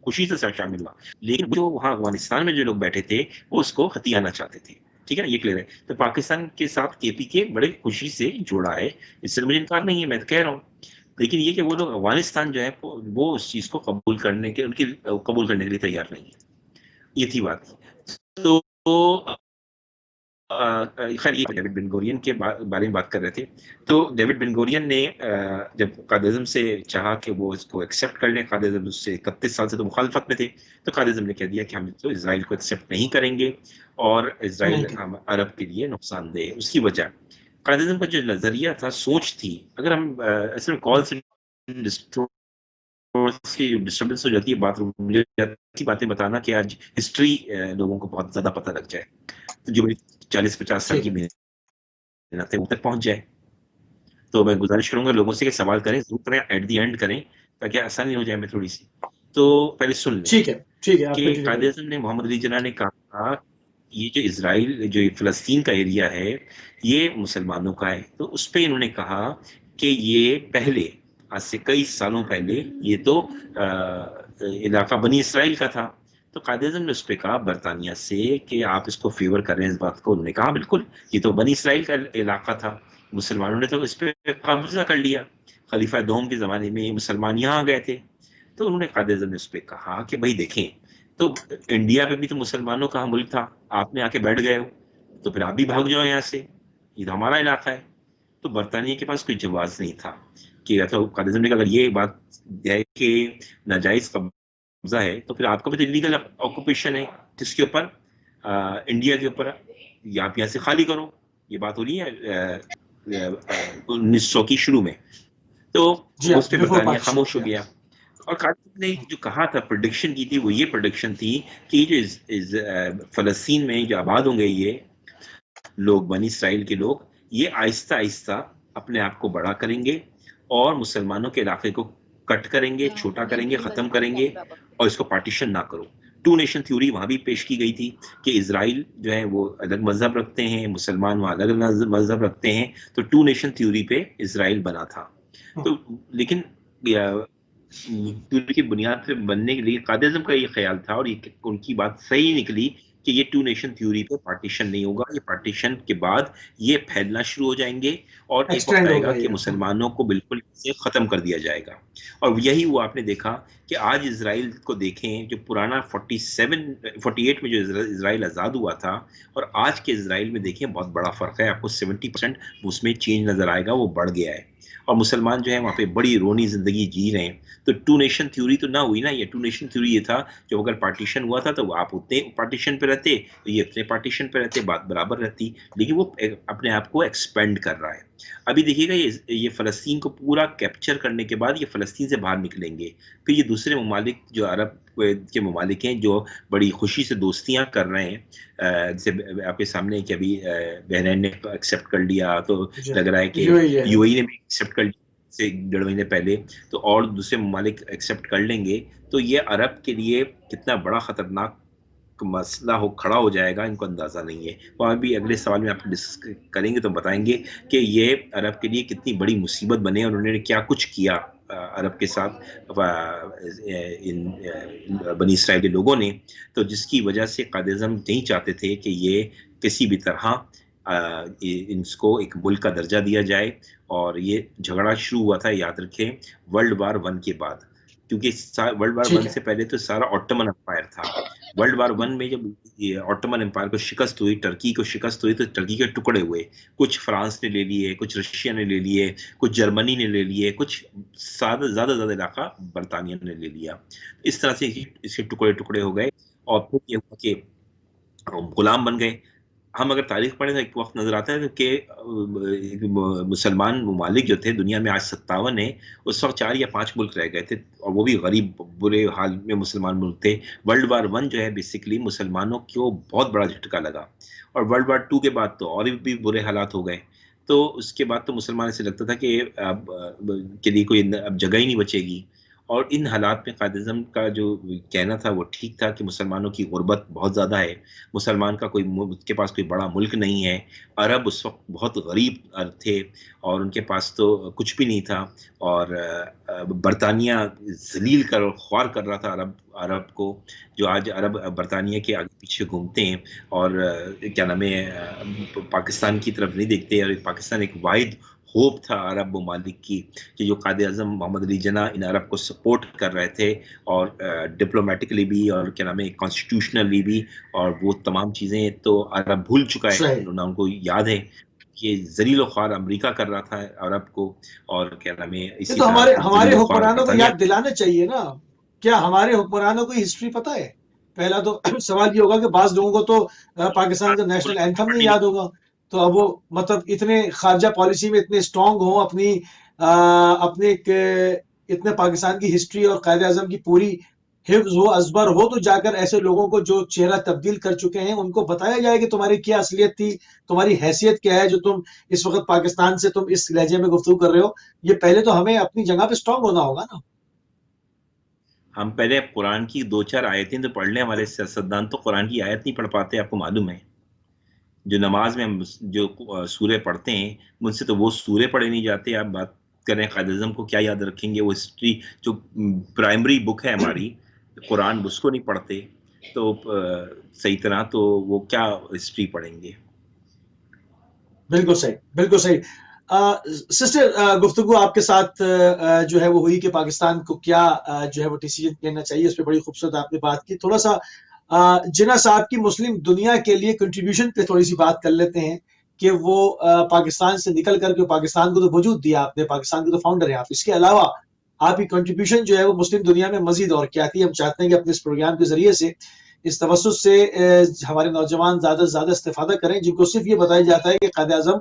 खुशी से शामिल हुआ। लेकिन जो वहाँ अफगानिस्तान में जो लोग बैठे थे वो उसको हथियाना चाहते थे। ठीक है ना, ये क्लियर है। तो पाकिस्तान के साथ केपीके बड़े खुशी से जुड़ा है, इससे मुझे इनकार नहीं है, मैं तो कह रहा हूँ। लेकिन ये कि वो लोग अफगानिस्तान जो है वो उस चीज को कबूल करने के लिए तैयार नहीं है। ये थी बात। तो खैर ये डेविड बेन गुरियन के बारे में बात कर रहे थे। तो डेविड बेन गुरियन ने जब कायद-ए-आज़म से चाहा कि वो इसको एक्सेप्ट कर लें, कायद-ए-आज़म उससे 31 साल से तो मुखालफत में थे, तो कायद-ए-आज़म ने कह दिया कि हम तो इजराइल को एक्सेप्ट नहीं करेंगे और इजराइल हम अरब के लिए नुकसानदेह है। उसकी वजह कायद-ए-आज़म का जो नजरिया था, सोच थी, अगर हम असल में कॉल से डिस्टर्बेंस हो जाती है बात, मुझे की बातें बताना कि आज हिस्ट्री लोगों को बहुत ज्यादा पता लग जाए, तो जो 40-50 साल की मेहनत है वो तक पहुंच जाए। तो मैं गुजारिश करूंगा लोगों से कि सवाल करें, जरूर करें, एट दी एंड करें, ताकि आसानी हो जाए मैं थोड़ी सी। तो पहले सुन लें। ठीक है, ठीक है। कि कायद-ए-आज़म ने, मोहम्मद अली जिन्ना ने कहा ये जो इजराइल, जो फिलिस्तीन का एरिया है, ये मुसलमानों का है। तो उस पर इन्होंने कहा कि ये पहले, आज से कई सालों पहले, ये तो इलाका बनी इसराइल का था। तो कायद-ए-आज़म ने उस पर कहा बरतानिया से कि आप इसको फेवर कर रहे हैं इस बात को। उन्होंने कहा बिल्कुल, ये तो बनी इसराइल का इलाका था, मुसलमानों ने तो इस पर कब्जा कर लिया। खलीफा दोम के ज़माने में मुसलमान यहाँ गए थे। तो उन्होंने कायद-ए-आज़म ने उस पर कहा कि भाई देखें, तो इंडिया पे भी तो मुसलमानों का मुल्क था, आपने आके बैठ गए हो, तो फिर आप भी भाग जाओ यहाँ से, ये तो हमारा इलाका है। तो बरतानिया के पास कोई जवाब नहीं था कि तो कायद-ए-आज़म ने कहा अगर ये बात है कि नाजायज कब्जा है, तो फिर आपका भी तो इलीगल ऑक्यूपेशन है, जिसके ऊपर इंडिया के ऊपर, आप यहाँ से खाली करो। ये बात हो रही है 1900 की शुरू में। तो उस पर बरतानिया खामोश हो गया। और कायद-ए-आज़म ने जो कहा था, प्रेडिक्शन की थी, वो ये प्रेडिक्शन थी कि जो फलस्तीन में जो आबाद होंगे ये लोग, बनी इसराइल के लोग, ये आहिस्ता आहिस्ता अपने आप को बड़ा करेंगे और मुसलमानों के इलाके को कट करेंगे, छोटा करेंगे, खत्म करेंगे, और इसको पार्टीशन ना करो। टू नेशन थ्योरी वहां भी पेश की गई थी कि इजराइल जो है वो अलग मजहब रखते हैं, मुसलमान वहां अलग मजहब रखते हैं, तो टू नेशन थ्योरी पे इजराइल बना था। तो लेकिन थ्योरी की बुनियाद पे बनने के लिए कायद-ए-आज़म का ये ख्याल था, और ये उनकी बात सही निकली कि ये टू नेशन थ्योरी पे पार्टीशन नहीं होगा। ये पार्टीशन के बाद ये फैलना शुरू हो जाएंगे और एक वक्त आएगा कि मुसलमानों को बिल्कुल से खत्म कर दिया जाएगा। और यही हुआ। आपने देखा कि आज इजराइल को देखें, जो पुराना 48 में जो इजराइल आज़ाद हुआ था और आज के इजराइल में देखें, बहुत बड़ा फ़र्क है। आपको 70% उसमें चेंज नज़र आएगा, वो बढ़ गया है। और मुसलमान जो है वहाँ पे बड़ी रोनी ज़िंदगी जी रहे हैं। तो टू नेशन थ्योरी तो ना हुई ना। ये टू नेशन थ्योरी ये था, जो अगर पार्टीशन हुआ था तो आप उतने पार्टीशन पे रहते, तो ये अपने पार्टीशन पे रहते, बात बराबर रहती। लेकिन वो अपने आप को एक्सपेंड कर रहा है। अभी देखिएगा ये फ़लस्तीन को पूरा कैप्चर करने के बाद ये फ़लस्तीन से बाहर निकलेंगे, फिर ये दूसरे ममालिक जो अरब के ममालिक हैं, जो बड़ी खुशी से दोस्तियाँ कर रहे हैं, जैसे आपके सामने कि अभी बहरीन ने एक्सेप्ट कर लिया, तो लग रहा है कि यूएई ने भी एक्सेप्ट कर लिया। से 1.5 महीने पहले, तो और दूसरे ममालिक एक्सेप्ट कर लेंगे, तो ये अरब के लिए कितना बड़ा खतरनाक मसला खड़ा हो जाएगा, इनको अंदाजा नहीं है। वहाँ भी अगले सवाल में आपको डिस्कस करेंगे तो बताएंगे कि ये अरब के लिए कितनी बड़ी मुसीबत बने और उन्होंने क्या कुछ किया अरब के साथ बनी इसराइल के लोगों ने, तो जिसकी वजह से कायद-ए-आज़म नहीं चाहते थे कि ये किसी भी तरह इनको एक मुल्क का दर्जा दिया जाए। और ये झगड़ा शुरू हुआ था, याद रखें, वर्ल्ड वार 1 के बाद, क्योंकि वर्ल्ड वार 1 से पहले तो सारा ऑटोमन एम्पायर था। वर्ल्ड वार 1 में जब ये ऑटोमन एम्पायर को शिकस्त हुई, टर्की को शिकस्त हुई, तो टर्की के टुकड़े हुए, कुछ फ्रांस ने ले लिए, कुछ रशिया ने ले लिए, कुछ जर्मनी ने ले लिए, कुछ ज़्यादा इलाका बरतानिया ने ले लिया। इस तरह से इसके टुकड़े टुकड़े हो गए और फिर ये हुआ कि गुलाम बन गए। हम अगर तारीख पढ़ें तो एक वक्त नजर आता है कि मुसलमान ममालिक जो थे दुनिया में, आज 57 है, उस वक्त 4 या 5 मुल्क रह गए थे, और वो भी गरीब बुरे हाल में मुसलमान मुल्क थे। वर्ल्ड वार 1 जो है बेसिकली मुसलमानों को बहुत बड़ा झटका लगा, और वर्ल्ड वार 2 के बाद तो और भी बुरे हालात हो गए। तो उसके बाद तो मुसलमान ऐसे लगता था कि अब के लिए कोई अब जगह ही नहीं बचेगी। और इन हालात में कायद-ए-आज़म का जो कहना था वो ठीक था कि मुसलमानों की गुर्बत बहुत ज़्यादा है, मुसलमान का उसके पास कोई बड़ा मुल्क नहीं है। अरब उस वक्त बहुत गरीब थे और उनके पास तो कुछ भी नहीं था, और बरतानिया ज़लील कर ख्वार कर रहा था अरब को, जो आज अरब बरतानिया के आगे पीछे घूमते हैं और क्या नाम है, पाकिस्तान की तरफ नहीं देखते। और पाकिस्तान एक वाहिद होप था अरब ममालिक की, कि जो कायद-ए-आज़म मोहम्मद अली जिन्ना इन अरब को सपोर्ट कर रहे थे, और डिप्लोमेटिकली भी, और क्या नाम है, कॉन्स्टिट्यूशनली भी, और वो तमाम चीज़ें तो अरब भूल चुका है, उनको याद है कि ज़लील व ख्वार अमेरिका कर रहा था अरब को, और क्या नाम है, इसी तो हमारे हुक्मरानों को याद बरतानिया दिलाना चाहिए ना। क्या हमारे हुक्मरानों को हिस्ट्री पता है? पहला तो सवाल ये होगा कि बाज़ लोगों को तो पाकिस्तान का नेशनल एंथम नहीं याद होगा। तो अब वो मतलब इतने खारजा पॉलिसी में इतने स्ट्रांग हो, अपने इतने पाकिस्तान की हिस्ट्री और कायद-ए-आज़म की पूरी हिफ्ज़ हो, अज़बर हो, तो जाकर ऐसे लोगों को जो चेहरा तब्दील कर चुके हैं उनको बताया जाए कि तुम्हारी क्या असलियत थी, तुम्हारी हैसियत क्या है, जो तुम इस वक्त पाकिस्तान से तुम इस लहजे में गुफ्तगू कर रहे हो। ये पहले तो हमें अपनी जगह पे स्ट्रांग होना होगा ना। हम पहले कुरान की 2-4 आयतें तो पढ़ लें। हमारे सियासतदान तो कुरान की आयत नहीं पढ़ पाते, आपको मालूम है। जो नमाज में हम जो सूरे पढ़ते हैं, मुझसे तो वो सूरे पढ़े नहीं जाते। आप बात करें कायद-ए-आज़म को क्या याद रखेंगे, वो हिस्ट्री जो प्राइमरी बुक है हमारी कुरान, उसको नहीं पढ़ते तो सही तरह, तो वो क्या हिस्ट्री पढ़ेंगे। बिल्कुल सही, बिल्कुल सही। सिस्टर, गुफ्तगू आपके साथ जो है वो हुई कि पाकिस्तान को क्या जो है वो डिसीजन लेना चाहिए, उस पे बड़ी खूबसूरत आपने बात की। थोड़ा सा जिन्ना साहब की मुस्लिम दुनिया के लिए कंट्रीब्यूशन पे थोड़ी सी बात कर लेते हैं कि वो पाकिस्तान से निकल करके, पाकिस्तान को तो वजूद दिया आपने, पाकिस्तान के तो फाउंडर हैं आप, इसके अलावा आपकी कंट्रीब्यूशन जो है वो मुस्लिम दुनिया में मजीद और क्या थी? हम चाहते हैं कि अपने इस प्रोग्राम के जरिए से, इस तवज्जुह से हमारे नौजवान ज्यादा से ज्यादा इस्तेफादा करें, जिनको सिर्फ ये बताया जाता है कि कायद-ए-आज़म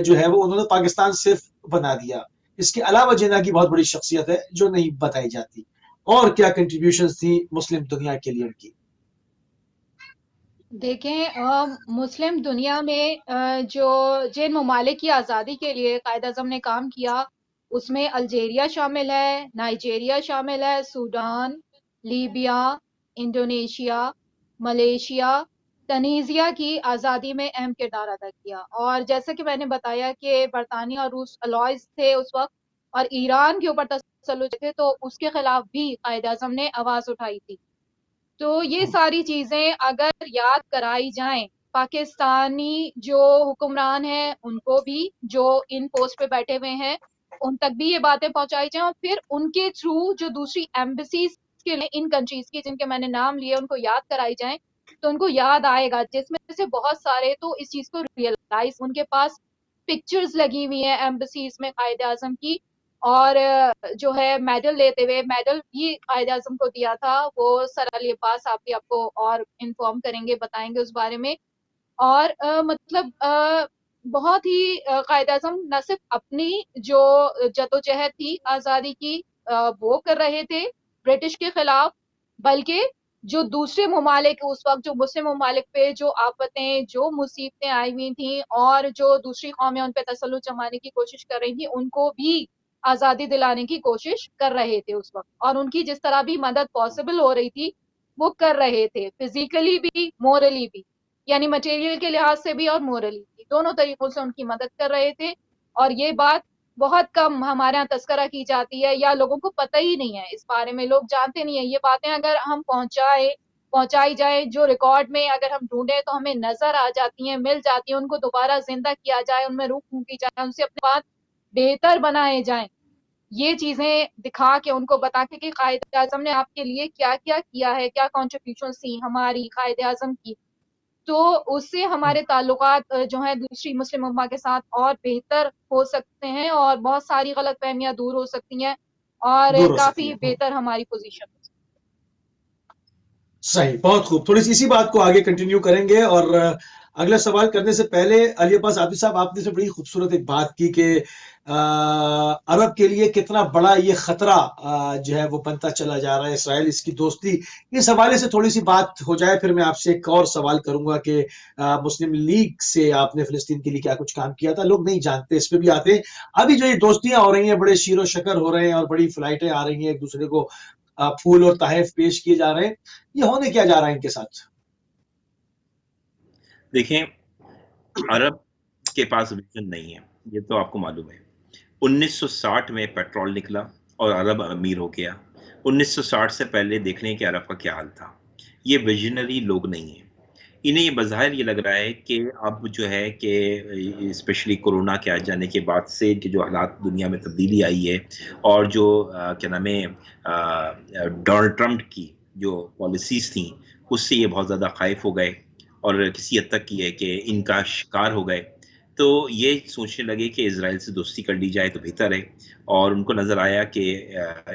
जो है वो उन्होंने पाकिस्तान सिर्फ बना दिया। इसके अलावा जिन्ना की बहुत बड़ी शख्सियत है जो नहीं बताई जाती, और क्या कंट्रीब्यूशंस थी मुस्लिम दुनिया के लिए उनकी? देखें, मुस्लिम दुनिया में जो जिन ममालिक की आज़ादी के लिए कायद-ए-आज़म ने काम किया, उसमें अल्जीरिया शामिल है, नाइजीरिया शामिल है, सूडान, लीबिया, इंडोनेशिया, मलेशिया, तनीज़िया की आज़ादी में अहम किरदार अदा किया। और जैसा कि मैंने बताया कि बरतानिया और रूस अलॉयज़ थे उस वक़्त, और ईरान के ऊपर तसल्लुत थे, तो उसके खिलाफ भी कायद-ए-आज़म ने आवाज़ उठाई थी। तो ये सारी चीजें अगर याद कराई जाएं, पाकिस्तानी जो हुक्मरान हैं उनको भी, जो इन पोस्ट पे बैठे हुए हैं उन तक भी ये बातें पहुंचाई जाएं, और फिर उनके थ्रू जो दूसरी एम्बेसीज के लिए इन कंट्रीज की जिनके मैंने नाम लिए उनको याद कराई जाएं, तो उनको याद आएगा। जिसमें से बहुत सारे तो इस चीज को रियलाइज, उनके पास पिक्चर्स लगी हुई हैं एम्बेसीज में कायद-ए-आज़म की, और जो है मेडल लेते हुए, मेडल भी कायद-ए-आज़म को दिया था, वो सर अली अब्बास साहब भी आपको और इन्फॉर्म करेंगे, बताएंगे उस बारे में। और मतलब बहुत ही कायद-ए-आज़म न सिर्फ अपनी जो जद्दोजहद थी आज़ादी की वो कर रहे थे ब्रिटिश के खिलाफ, बल्कि जो दूसरे ममालिक उस वक्त, जो मुस्लिम ममालिक पे जो आफतें, जो मुसीबतें आई हुई थी और जो दूसरी कौमें उन पे तसल्लुत जमाने की कोशिश कर रही थी, उनको भी आज़ादी दिलाने की कोशिश कर रहे थे उस वक्त, और उनकी जिस तरह भी मदद पॉसिबल हो रही थी वो कर रहे थे, फिजिकली भी मोरली भी, यानी मटेरियल के लिहाज से भी और मोरली भी, दोनों तरीकों से उनकी मदद कर रहे थे। और ये बात बहुत कम हमारे यहाँ तस्करा की जाती है या लोगों को पता ही नहीं है इस बारे में, लोग जानते नहीं है ये बातें। अगर हम पहुंचाई जाए, जो रिकॉर्ड में अगर हम ढूंढे तो हमें नजर आ जाती हैं, मिल जाती हैं, उनको दोबारा जिंदा किया जाए, उनमें रूह फूंकी जाए, उनसे अपनी बात बेहतर बनाए जाए, ये चीजें दिखा के उनको बता के कि कायदे आजम ने आपके लिए क्या क्या किया है, क्या कॉन्ट्रीब्यूशन थी हमारी कायदे आजम की, तो उससे हमारे ताल्लुकात जो है दूसरी मुस्लिम उम्मा के साथ और बेहतर हो सकते हैं और बहुत सारी गलतफहमियां दूर हो सकती हैं और दूर हो सकती काफी है। बेहतर हमारी पोजीशन। सही, बहुत खूब। थोड़ी सी इसी बात को आगे कंटिन्यू करेंगे और अगला सवाल करने से पहले अली अब्बास आबिद साहब, आपने से बड़ी खूबसूरत एक बात की कि अरब के लिए कितना बड़ा ये खतरा जो है वो बनता चला जा रहा है इसराइल, इसकी दोस्ती। इस हवाले से थोड़ी सी बात हो जाए, फिर मैं आपसे एक और सवाल करूंगा कि मुस्लिम लीग से आपने फिलिस्तीन के लिए क्या कुछ काम किया था, लोग नहीं जानते, इस पे भी आते हैं। अभी जो ये दोस्तियां हो रही हैं, बड़े शीरो शकर हो रहे हैं और बड़ी फ्लाइटें आ रही हैं, एक दूसरे को फूल और तहफ पेश किए जा रहे हैं, ये होने क्या जा रहा है इनके साथ? देखें, अरब के पास विजन नहीं है, ये तो आपको मालूम है। 1960 में पेट्रोल निकला और अरब अमीर हो गया। 1960 से पहले देख लें कि अरब का क्या हाल था। ये विजनरी लोग नहीं हैं। इन्हें ये बज़ाहिर ये लग रहा है कि अब जो है कि स्पेशली कोरोना के आ जाने के बाद से कि जो हालात दुनिया में तब्दीली आई है और जो क्या नाम है डोनाल्ड ट्रंप की जो पॉलिसीज़ थी, उससे ये बहुत ज़्यादा ख़ाइफ़ हो गए और किसी हद तक ये है कि इनका शिकार हो गए। तो ये सोचने लगे कि इज़राइल से दोस्ती कर ली जाए तो बेहतर है और उनको नज़र आया कि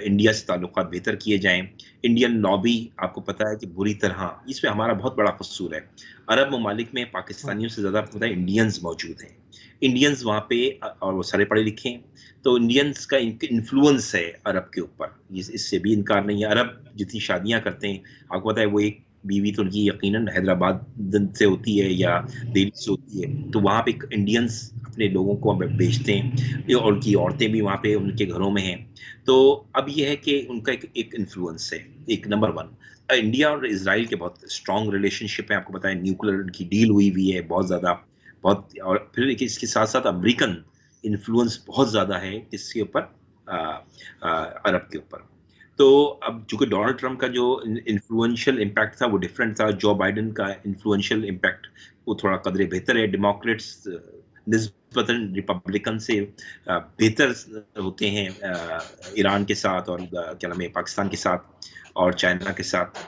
इंडिया से ताल्लुकात बेहतर किए जाएँ। इंडियन लॉबी आपको पता है कि बुरी तरह, इसमें हमारा बहुत बड़ा कसूर है। अरब ममालिक में पाकिस्तानियों से ज़्यादा आपको पता है इंडियंस मौजूद हैं। इंडियंस वहाँ पे और वो सारे पढ़े लिखे हैं, तो इंडियंस का इन्फ्लुएंस है अरब के ऊपर, इससे भी इनकार नहीं है। अरब जितनी शादियाँ करते हैं, आपको पता है वो एक बीवी तो उनकी यकीनन हैदराबाद से होती है या दिल्ली से होती है, तो वहाँ पे इंडियंस अपने लोगों को बेचते हैं और उनकी औरतें भी वहाँ पे उनके घरों में हैं। तो अब ये है कि उनका एक इन्फ्लुएंस है, एक नंबर 1। इंडिया और इजराइल के बहुत स्ट्रॉन्ग रिलेशनशिप है, आपको पता है न्यूक्लियर की डील हुई हुई है बहुत ज़्यादा, बहुत, और फिर इसके साथ साथ अमेरिकन इन्फ्लुएंस बहुत ज़्यादा है इसके ऊपर, अरब के ऊपर। तो अब चूंकि डोनाल्ड ट्रंप का जो इन्फ्लुएंशियल इम्पैक्ट था वो डिफरेंट था, जो बाइडेन का इन्फ्लुएंशियल इम्पैक्ट वो थोड़ा कदरे बेहतर है। डेमोक्रेट्स निस्बतन रिपब्लिकन से बेहतर होते हैं ईरान के साथ और क्या नाम है पाकिस्तान के साथ और चाइना के साथ,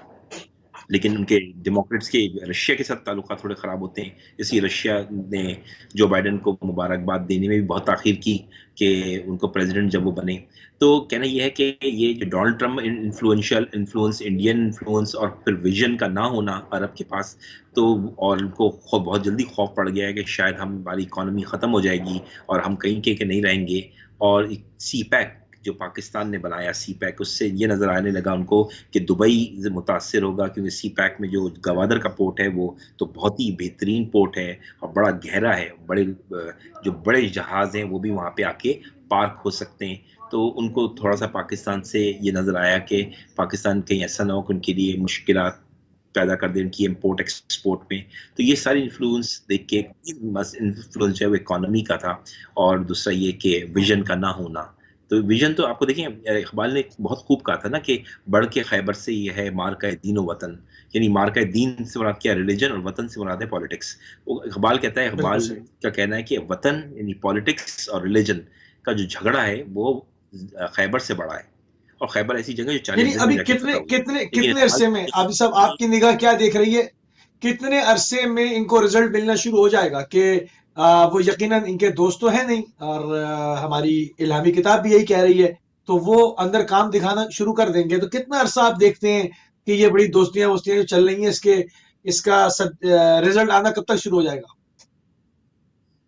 लेकिन उनके डेमोक्रेट्स के रशिया के साथ ताल्लुकात थोड़े ख़राब होते हैं। इसलिए रशिया ने जो बाइडेन को मुबारकबाद देने में भी बहुत ताख़ीर की कि उनको प्रेसिडेंट जब वो बने। तो कहना ये है कि ये जो Donald Trump influence, Indian influence और फिर विजन का ना होना अरब के पास, तो और उनको बहुत जल्दी खौफ पड़ गया है कि शायद हमारी इकॉनमी ख़त्म हो जाएगी और हम कहीं के नहीं रहेंगे। और सी पैक जो पाकिस्तान ने बनाया, सी पैक, उससे ये नज़र आने लगा उनको कि दुबई मुतासर होगा, क्योंकि सी पैक में जो गवादर का पोर्ट है वो तो बहुत ही बेहतरीन पोर्ट है और बड़ा गहरा है, जो बड़े जहाज़ हैं वो भी वहाँ पे आके पार्क हो सकते हैं। तो उनको थोड़ा सा पाकिस्तान से ये नज़र आया कि पाकिस्तान कहीं ऐसा ना हो कि उनके लिए मुश्किलात पैदा कर दे उनकी इम्पोर्ट एक्सपोर्ट में। तो ये सारी इन्फ्लुएंस देख के इन्फ्लुएंस जो है वो इकॉनमी का था और दूसरा ये कि विजन का ना होना। तो विजन तो आपको देखिए इकबाल ने बहुत खूब कहा था ना कि बढ़ के खैबर से ये है मार का दीन व वतन, यानी मार का दीन से मुराद क्या, रिलीजन, और वतन से मुराद है पॉलिटिक्स। वो इकबाल कहता है, इकबाल का कहना है कि वतन यानी पॉलिटिक्स और रिलीजन का जो झगड़ा है वो खैबर से बड़ा है और खैबर ऐसी जगह जो 40 दिन अभी कितने अरसे में आप सब, आपकी निगाह क्या देख रही है, कितने अरसे में इनको रिजल्ट मिलना शुरू हो जाएगा कि वो यकीनन इनके दोस्त तो है नहीं और हमारी इल्हामी किताब भी यही कह रही है, तो वो अंदर काम दिखाना शुरू कर देंगे? तो कितना अरसा आप देखते हैं कि ये बड़ी दोस्तियां वोस्तियां जो चल रही हैं इसका रिजल्ट आना कब तक शुरू हो जाएगा?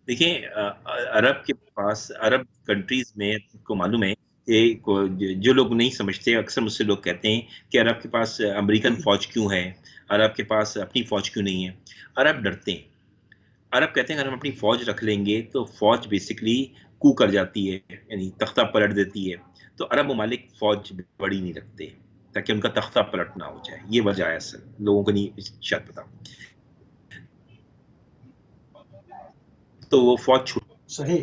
देखिए, अरब के पास, अरब कंट्रीज में को मालूम है कि जो लोग नहीं समझते, अक्सर मुझसे लोग कहते हैं कि अरब के पास अमेरिकन फौज क्यों है, अरब के पास अपनी फौज क्यों नहीं है। अरब डरते हैं, अरब कहते हैं अगर हम अपनी फौज रख लेंगे तो फौज बेसिकली कू कर जाती है, यानी तख्ता पलट देती है, तो अरब ममालिक फौज बड़ी नहीं रखते ताकि उनका तख्ता पलट ना हो जाए। ये वजह है असल, लोगों को नहीं शायद पता। तो वो फौज छूट सही,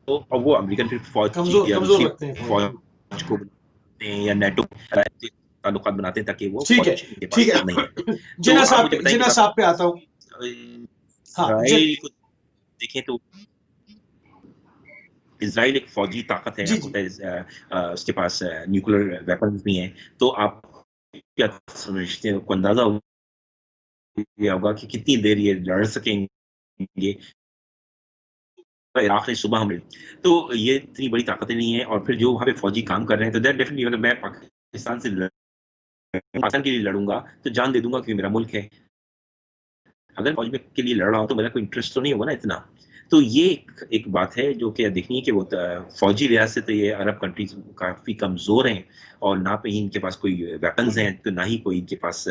तो अब वो अमेरिकन फिर फौज कमजोर रखते हैं फौज को बनाते हैं या नेटो ताल्लुकात बनाते हैं ताकि वो ठीक है, ठीक है। नहीं है। जिन्ना साहब पे आता हूँ। इजराइल को देखें तो इजराइल एक फौजी ताकत है, उसके पास न्यूक्लियर वेपन्स भी हैं, तो आप क्या समझते हैं, को अंदाजा होगा कि कितनी देर ये लड़ सकेंगे। इराक ने सुबह हमले, तो ये इतनी बड़ी ताकतें नहीं है। और फिर जो वहाँ पे फौजी काम कर रहे हैं, तो दैट डेफिनेटली, अगर मैं पाकिस्तान के लिए लड़ूंगा तो जान दे दूंगा क्योंकि मेरा मुल्क है। अगर फौज में के लिए लड़ रहा हूँ तो मेरा कोई इंटरेस्ट तो नहीं होगा ना इतना। तो ये एक बात है जो कि देखनी है कि वो फौजी लिहाज से तो ये अरब कंट्रीज काफ़ी कमज़ोर हैं, और ना पे ही इनके पास कोई वेपन्स हैं, तो ना ही कोई इनके पास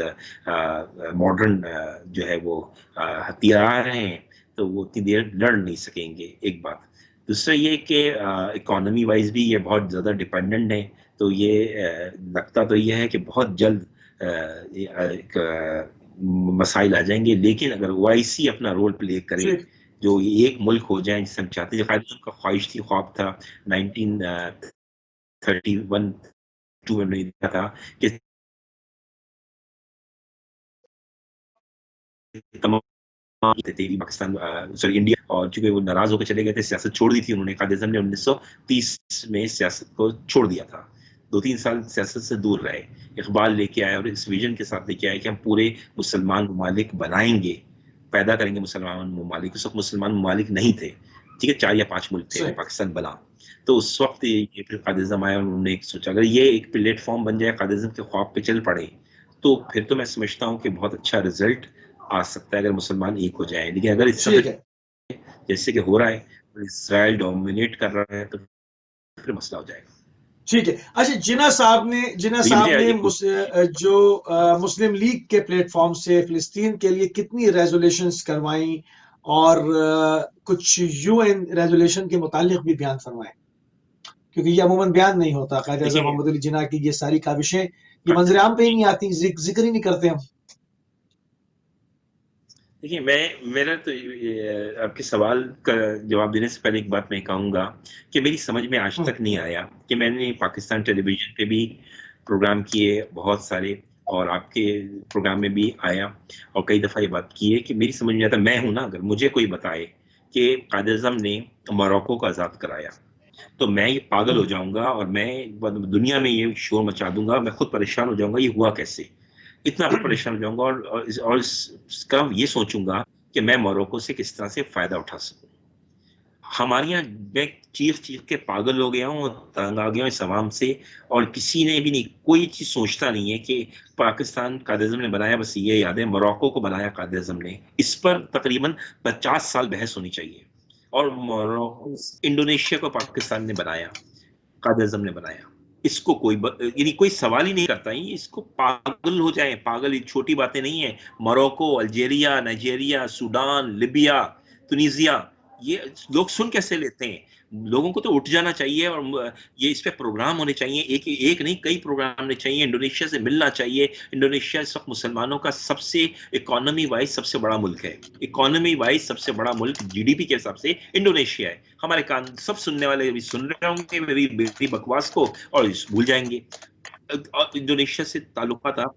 मॉडर्न जो है वो हथियार हैं, तो वो उतनी देर लड़ नहीं सकेंगे, एक बात। दूसरा ये कि इकोनॉमी वाइज भी ये बहुत ज़्यादा डिपेंडेंट है, तो ये लगता तो ये है कि बहुत जल्द मसाइल आ जाएंगे। लेकिन अगर ओआईसी अपना रोल प्ले करे, जो एक मुल्क हो जाए जिसे हम चाहते हैं, का ख्वाहिश थी, ख्वाब था 1931-2 में नहीं दिया था कि तेरी पाकिस्तान सॉरी इंडिया, और चूंकि वो नाराज होकर चले गए थे, सियासत छोड़ दी थी उन्होंने। कायद-ए-आज़म ने 1930 में सियासत को छोड़ दिया था, 2-3 साल सियासत से दूर रहे, इकबाल लेके आए और इस विजन के साथ लेके आए कि हम पूरे मुसलमान ममालिक बनाएंगे, पैदा करेंगे मुसलमान ममालिक। उस वक्त मुसलमान ममालिक नहीं थे, ठीक है, 4 या 5 मुल्क थे, पाकिस्तान बना। तो उस वक्त ये फिर कायद-ए-आज़म आया और उन्होंने सोचा अगर ये एक प्लेटफॉर्म बन जाए, कायद-ए-आज़म के ख्वाब पे चल पड़े, तो फिर तो मैं समझता हूँ कि बहुत अच्छा रिजल्ट आ सकता है अगर मुसलमान एक हो जाए। लेकिन अगर इस तरह जैसे कि हो रहा है, इजराइल डोमिनेट कर रहा है, तो फिर मसला हो जाएगा। ठीक है। अच्छा, जिन्ना साहब ने जो मुस्लिम लीग के प्लेटफॉर्म से फिलिस्तीन के लिए कितनी रेजोल्यूशंस करवाई, और कुछ यूएन रेजोल्यूशन के मुतालिक भी बयान फरमाए, क्योंकि ये अमूमन बयान नहीं होता। कायद-ए-आज़म मोहम्मद अली जिन्ना की ये सारी काविशें ये मंजर आम पे ही नहीं आती, जिक्र ही नहीं करते हम। देखिए, मेरा तो आपके सवाल का जवाब देने से पहले एक बात मैं कहूँगा कि मेरी समझ में आज तक नहीं आया कि मैंने पाकिस्तान टेलीविजन पे भी प्रोग्राम किए बहुत सारे, और आपके प्रोग्राम में भी आया और कई दफ़ा ये बात की है कि मेरी समझ में आता, मैं हूँ ना, अगर मुझे कोई बताए कि कायद-ए-आज़म ने मोरक्को को आज़ाद कराया, तो मैं ये पागल हो जाऊँगा और मैं दुनिया में ये शोर मचा दूँगा, मैं खुद परेशान हो जाऊँगा, ये हुआ कैसे? इतना परेशान हो जाऊँगा और इसका ये सोचूंगा कि मैं मोरक्को से किस तरह से फ़ायदा उठा सकूँ। हमारे यहाँ मैं चीख के पागल हो गया हूँ, तंग आ गया हूँ इस अवाम से, और किसी ने भी नहीं, कोई चीज़ सोचता नहीं है कि पाकिस्तान कायद-ए-आज़म ने बनाया, बस ये याद है मोरक्को को बनाया कायद-ए-आज़म ने। इस पर तकरीबन 50 साल बहस होनी चाहिए। और मोरक्को, इंडोनेशिया को पाकिस्तान ने बनाया, कायद-ए-आज़म ने बनाया। इसको यानी कोई सवाल ही नहीं करता, ये इसको पागल हो जाए, पागल, छोटी बातें नहीं है। Morocco, Algeria, Nigeria, Sudan, Libya, Tunisia, ये लोग सुन कैसे लेते हैं? लोगों को तो उठ जाना चाहिए और ये इस पे प्रोग्राम होने चाहिए, एक नहीं कई प्रोग्राम होने चाहिए। इंडोनेशिया से मिलना चाहिए। इंडोनेशिया इस वक्त मुसलमानों का सबसे इकोनॉमी वाइज सबसे बड़ा मुल्क है, इकोनॉमी वाइज सबसे बड़ा मुल्क जीडीपी के हिसाब से इंडोनेशिया है। हमारे कान सब सुनने वाले भी सुन रहे होंगे मेरी बकवास को और भूल जाएंगे। इंडोनेशिया से ताल्लुकात आप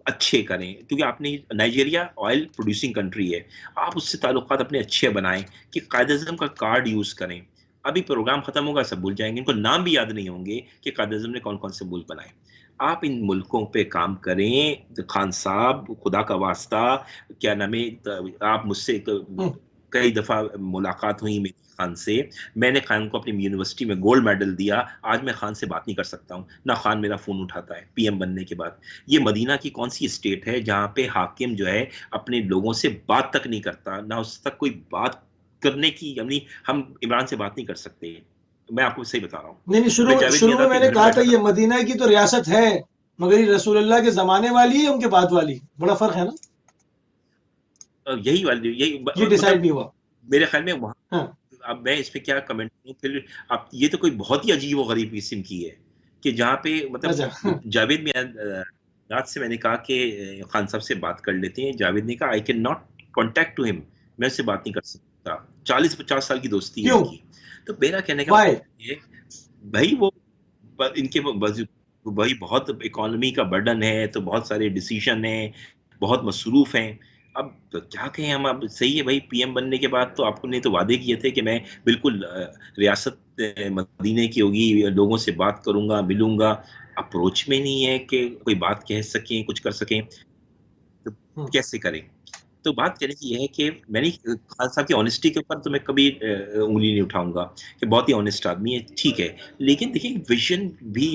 अच्छे करें, क्योंकि आपने नाइजीरिया ऑयल प्रोड्यूसिंग कंट्री है, आप उससे ताल्लुकात अपने अच्छे बनाएं कि कायद-ए-आज़म का कार्ड यूज करें। अभी प्रोग्राम खत्म होगा, सब भूल जाएंगे, इनको नाम भी याद नहीं होंगे कि कायद-ए-आज़म ने कौन कौन से मुल्क बनाए। आप इन मुल्कों पे काम करें। खान साहब, खुदा का वास्ता, क्या नाम है, आप मुझसे कई दफा मुलाकात हुई मेरी खान से, मैंने खान को अपनी यूनिवर्सिटी में गोल्ड मेडल दिया। आज मैं खान से बात नहीं कर सकता हूँ, ना खान मेरा फोन उठाता है पीएम बनने के बाद। ये मदीना की कौन सी स्टेट है जहाँ पे हाकिम जो है अपने लोगों से बात तक नहीं करता, ना उस तक कोई बात करने की, यानी हम इमरान से बात नहीं कर सकते। मैं आपको सही बता रहा हूँ। नहीं, शुरू में मैंने कहा था ये मदीना की तो रियासत है, मगर ये रसूलुल्लाह के जमाने वाली है, उनके बाद वाली, बड़ा फर्क है ना। यही डिसाइड नहीं हुआ मेरे ख्याल में। वहाँ अब मैं इस पे क्या कमेंट करूं फिर। अब ये तो कोई बहुत ही अजीब और गरीब किस्म की है कि जहाँ पे अच्छा मतलब जावेद मियां रात से मैंने कहा कि खान साहब से बात कर लेते हैं। जावेद ने कहा I can not contact to him, मैं उससे बात नहीं कर सकता। 40-50 साल की दोस्ती है क्यों? इनकी। तो मेरा कहने का वाई? मतलब ये भाई वो इनके भाई बहुत इकोनॉमी का बर्डन है, तो बहुत सारे डिसीजन हैं, बहुत मसरूफ हैं। अब तो क्या कहें हम। अब सही है भाई, पीएम बनने के बाद तो आपने तो वादे किए थे कि मैं बिल्कुल रियासत मदीने की होगी, लोगों से बात करूंगा, मिलूंगा। अप्रोच में नहीं है कि कोई बात कह सकें, कुछ कर सकें, तो कैसे करें। तो बात कहने की ये है कि मैंने खान साहब की ऑनेस्टी के ऊपर तो मैं कभी उंगली नहीं उठाऊंगा कि बहुत ही ऑनेस्ट आदमी है, ठीक है। लेकिन देखिए विजन भी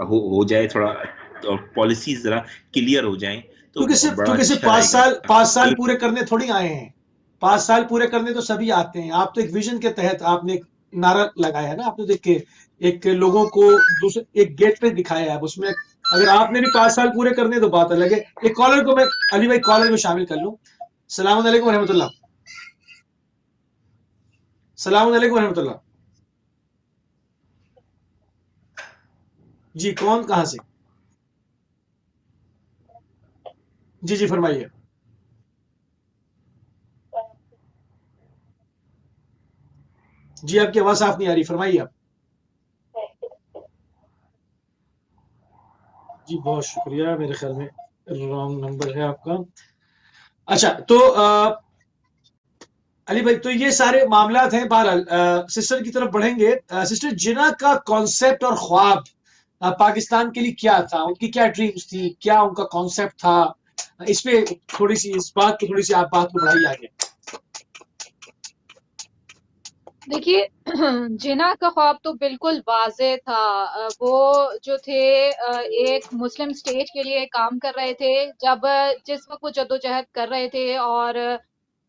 हो जाए थोड़ा, और पॉलिसीज जरा क्लियर हो जाएं तो बड़ा क्योंकि सिर्फ अच्छा रहेगा। 5 साल पूरे करने थोड़ी आए हैं। 5 साल पूरे करने तो सभी आते हैं। आप तो एक विजन के तहत आपने एक नारा लगाया है ना, आपने देख के एक लोगों को दूसरे एक गेट पे दिखाया है। अब उसमें अगर आपने भी 5 साल पूरे करने तो बात अलग है। एक कॉलर को मैं अली भाई कॉलर को शामिल कर लूं। सलाम अलैकुम रहमतुल्लाह। सलाम अलैकुम रहमतुल्लाह। जी कौन कहां से? जी जी फरमाइए। जी आपकी आवाज साफ नहीं आ रही, फरमाइए आप। जी बहुत शुक्रिया, मेरे ख्याल में रॉन्ग नंबर है आपका। अच्छा तो अली भाई, तो ये सारे मामलात हैं। बहरहाल सिस्टर की तरफ बढ़ेंगे। सिस्टर, जिना का कॉन्सेप्ट और ख्वाब पाकिस्तान के लिए क्या था? उनकी क्या ड्रीम्स थी, क्या उनका कॉन्सेप्ट था? इस पे थोड़ी सी, इस बात की थोड़ी सी आप बात को बढ़ाइए आगे। देखिए जिना का ख्वाब तो बिल्कुल वाज़ेह था। वो जो थे एक मुस्लिम स्टेट के लिए काम कर रहे थे। जिस वक्त वो जद्दोजहद कर रहे थे और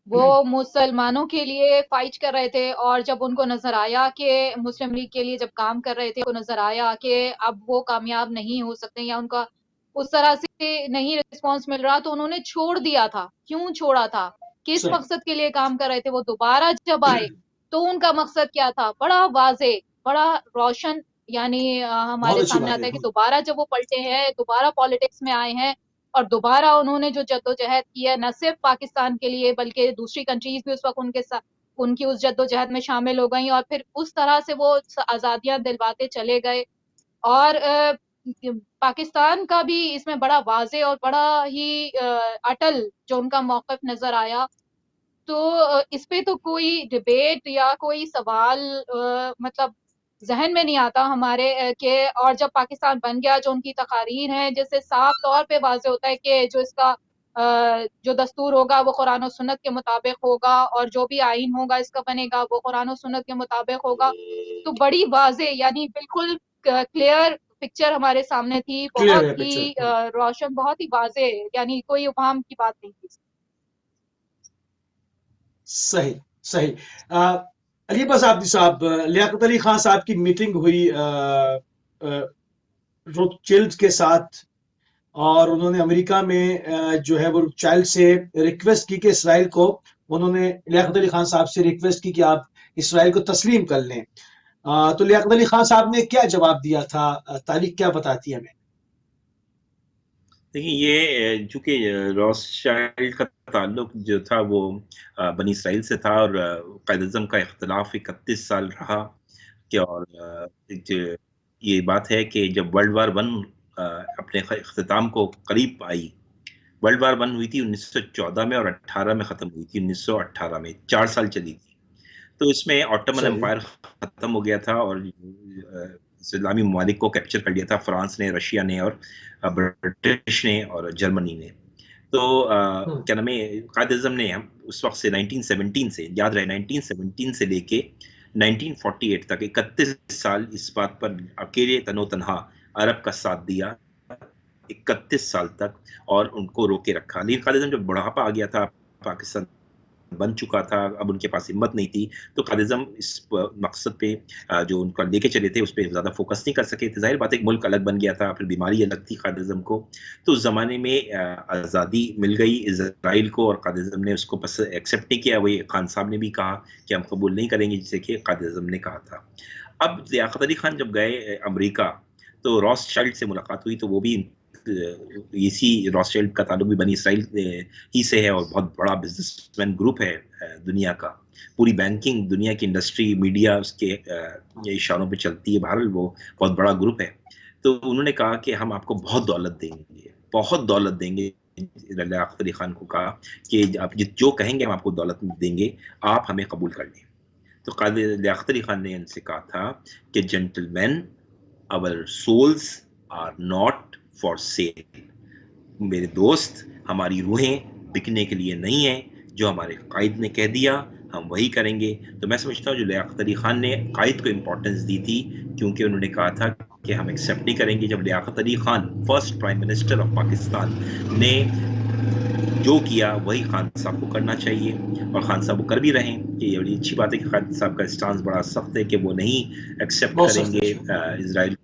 वो मुसलमानों के लिए फाइट कर रहे थे, और जब उनको नजर आया कि मुस्लिम लीग के लिए जब काम कर रहे थे, उनको नजर आया कि अब वो कामयाब नहीं हो सकते या उनका उस तरह से नहीं रिस्पॉन्स मिल रहा, तो उन्होंने छोड़ दिया था। क्यों छोड़ा था, किस सही। मकसद के लिए काम कर रहे थे? वो दोबारा जब आए तो उनका मकसद क्या था? बड़ा वाजे, बड़ा रोशन, यानी बहुत हमारे अच्छी सामने बात आता है। है कि दोबारा जब वो पलटे हैं, दोबारा पॉलिटिक्स में आए हैं, और दोबारा उन्होंने जो जद्दोजहद की है, न सिर्फ पाकिस्तान के लिए बल्कि दूसरी कंट्रीज भी उस वक्त उनके साथ उनकी उस जद्दोजहद में शामिल हो गई, और फिर उस तरह से वो आजादियां दिलवाते चले गए। और पाकिस्तान का भी इसमें बड़ा वाजे और बड़ा ही अटल जो उनका मौक़िफ़ नजर आया। तो इस पे तो कोई डिबेट या कोई सवाल मतलब ज़हन में नहीं आता हमारे कि, और जब पाकिस्तान बन गया, जो उनकी तकारीर हैं, जिससे साफ तौर पे वाज़ेह होता है कि जो इसका जो दस्तूर होगा वो कुरान और सुन्नत के मुताबिक होगा, और जो भी आईन होगा इसका बनेगा वो कुरान और सुन्नत के मुताबिक होगा। तो बड़ी वाज़ेह, यानी बिल्कुल क्लियर पिक्चर हमारे सामने थी, क्लियर बहुत है ही पिक्चर। रोशन, बहुत ही वाज़ेह, यानी कोई इबहम की बात नहीं थी। सही सही। अली आबिद साहब, लियाकत अली खान साहब की मीटिंग हुई रोथशिल्ड के साथ, और उन्होंने अमेरिका में जो है वो चाइल्ड से रिक्वेस्ट की कि इसराइल को, उन्होंने लियाकत अली खान साहब से रिक्वेस्ट की कि आप इसराइल को तस्लीम कर लें। तो लियाकत अली खान साहब ने क्या जवाब दिया था? तारीख क्या बताती है हमें? देखिए ये चूंकि रॉथशाइल्ड का ताल्लुक जो था वो बनी इसराइल से था, और कायद-ए-आज़म का इख्तिलाफ 31 साल रहा कि, और ये बात है कि जब वर्ल्ड वार वन अपने अख्तिताम को करीब आई, वर्ल्ड वार वन हुई थी 1914 में, और 18 में ख़त्म हुई थी, 1918 में 4 साल चली थी। तो इसमें ऑटोमन सही। एम्पायर ख़त्म हो गया था, और इस्लामी ममालिक को कैप्चर कर लिया था फ्रांस ने, रशिया ने, और ब्रिटिश ने, और जर्मनी ने। तो क्या नाम है, कायद-ए-आज़म ने उस वक्त से 1917 से, याद रहे 1917 से लेके 1948 तक 31 साल इस बात पर अकेले तनो-तन्हा अरब का साथ दिया, 31 साल तक, और उनको रोके रखा। लेकिन कायद-ए-आज़म जब बुढ़ापा आ गया था पाकिस्तान बन चुका था, अब उनके पास हिम्मत नहीं थी, तो कायद-ए-आज़म इस मकसद पे जो उनको लेके चले थे उस पे ज़्यादा फोकस नहीं कर सके थे। ज़ाहिर बात है एक मुल्क अलग बन गया था, फिर बीमारी अलग थी कायद-ए-आज़म को, तो उस ज़माने में आज़ादी मिल गई इज़राइल को और कायद-ए-आज़म ने उसको एक्सेप्ट नहीं किया। वही खान साहब ने भी कहा कि हम कबूल नहीं करेंगे, जैसे कि कायद-ए-आज़म ने कहा था। अब लियाकत अली खान जब गए अमेरिका, तो रॉथशाइल्ड से मुलाकात हुई, तो वो भी इसी रॉथशाइल्ड का ताल्लुक भी बनी इसराइल ही से है और बहुत बड़ा बिजनेसमैन ग्रुप है दुनिया का। पूरी बैंकिंग दुनिया की इंडस्ट्री, मीडिया उसके इशारों पे चलती है। बहरहाल वो बहुत बड़ा ग्रुप है। तो उन्होंने कहा कि हम आपको बहुत दौलत देंगे। लियाकत अली खान को कहा कि आप जो कहेंगे हम आपको दौलत देंगे, आप हमें कबूल कर लें। तो कायद लियाकत अली खान ने उनसे कहा था कि gentleman, our souls are not for sale. मेरे दोस्त, हमारी रूहें बिकने के लिए नहीं है। जो हमारे कायद ने कह दिया हम वही करेंगे। तो मैं समझता हूँ जो लियाकत अली खान ने कायद को इम्पोर्टेंस दी थी, क्योंकि उन्होंने कहा था कि हम एक्सेप्ट नहीं करेंगे। जब Liaquat Ali Khan first prime minister of Pakistan ने जो किया वही खान साहब को करना चाहिए, और खान साहब वो कर भी रहे हैं। कि ये बड़ी अच्छी बात है कि खान साहब का स्टांस बड़ा सख्त है कि वो नहीं एक्सेप्ट करेंगे इजराइल,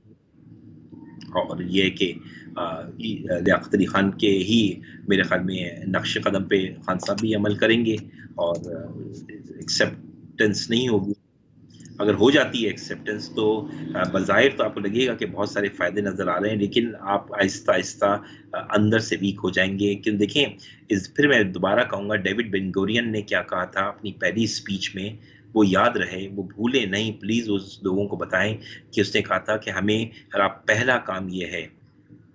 और ये कि लियाकत अली खान के ही मेरे ख्याल में नक्श कदम पे खान साहब भी अमल करेंगे और एक्सेप्टेंस नहीं होगी। अगर हो जाती है एक्सेप्टेंस तो बज़ाहिर तो आपको लगेगा कि बहुत सारे फ़ायदे नज़र आ रहे हैं, लेकिन आप आहिस्ता आहिस्ता अंदर से वीक हो जाएंगे। क्यों देखें, फिर मैं दोबारा कहूँगा, डेविड बेन गुरियन ने क्या कहा था अपनी पहली स्पीच में, वो याद रहे, वो भूले नहीं। प्लीज़ उस लोगों को बताएं कि उसने कहा था कि हमारा पहला काम ये है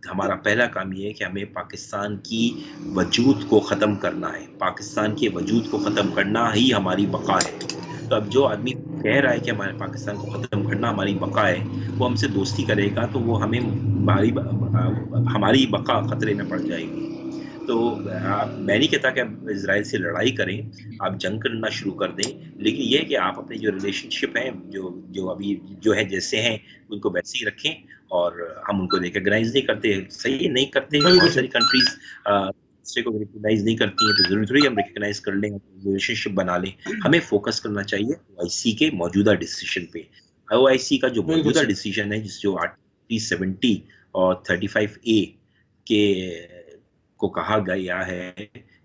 कि हमें पाकिस्तान की वजूद को ख़त्म करना है। पाकिस्तान के वजूद को ख़त्म करना ही हमारी बका है। तो अब जो आदमी कह रहा है कि हमारे पाकिस्तान को ख़त्म करना हमारी बका है, वो हमसे दोस्ती करेगा तो वो हमारी बका ख़तरे में पड़ जाएगी। तो मैं नहीं कहता कि आप इजराइल से लड़ाई करें, आप जंग करना शुरू कर दें, लेकिन ये है कि आप अपने जो रिलेशनशिप हैं जो अभी जो है जैसे हैं उनको वैसे ही रखें, और हम उनको रिकॉग्नाइज नहीं करते, सही नहीं करते। बहुत सारी कंट्रीज दूसरे को रिकॉग्नाइज नहीं करती हैं, तो जरूरी थोड़ी हम रिकॉग्नाइज कर लें, रिलेशनशिप बना लें। हमें फोकस करना चाहिए OIC के मौजूदा डिसीजन पे। OIC का जो मौजूदा डिसीजन है, जो आर्टिकल 370 और 35A के को कहा गया है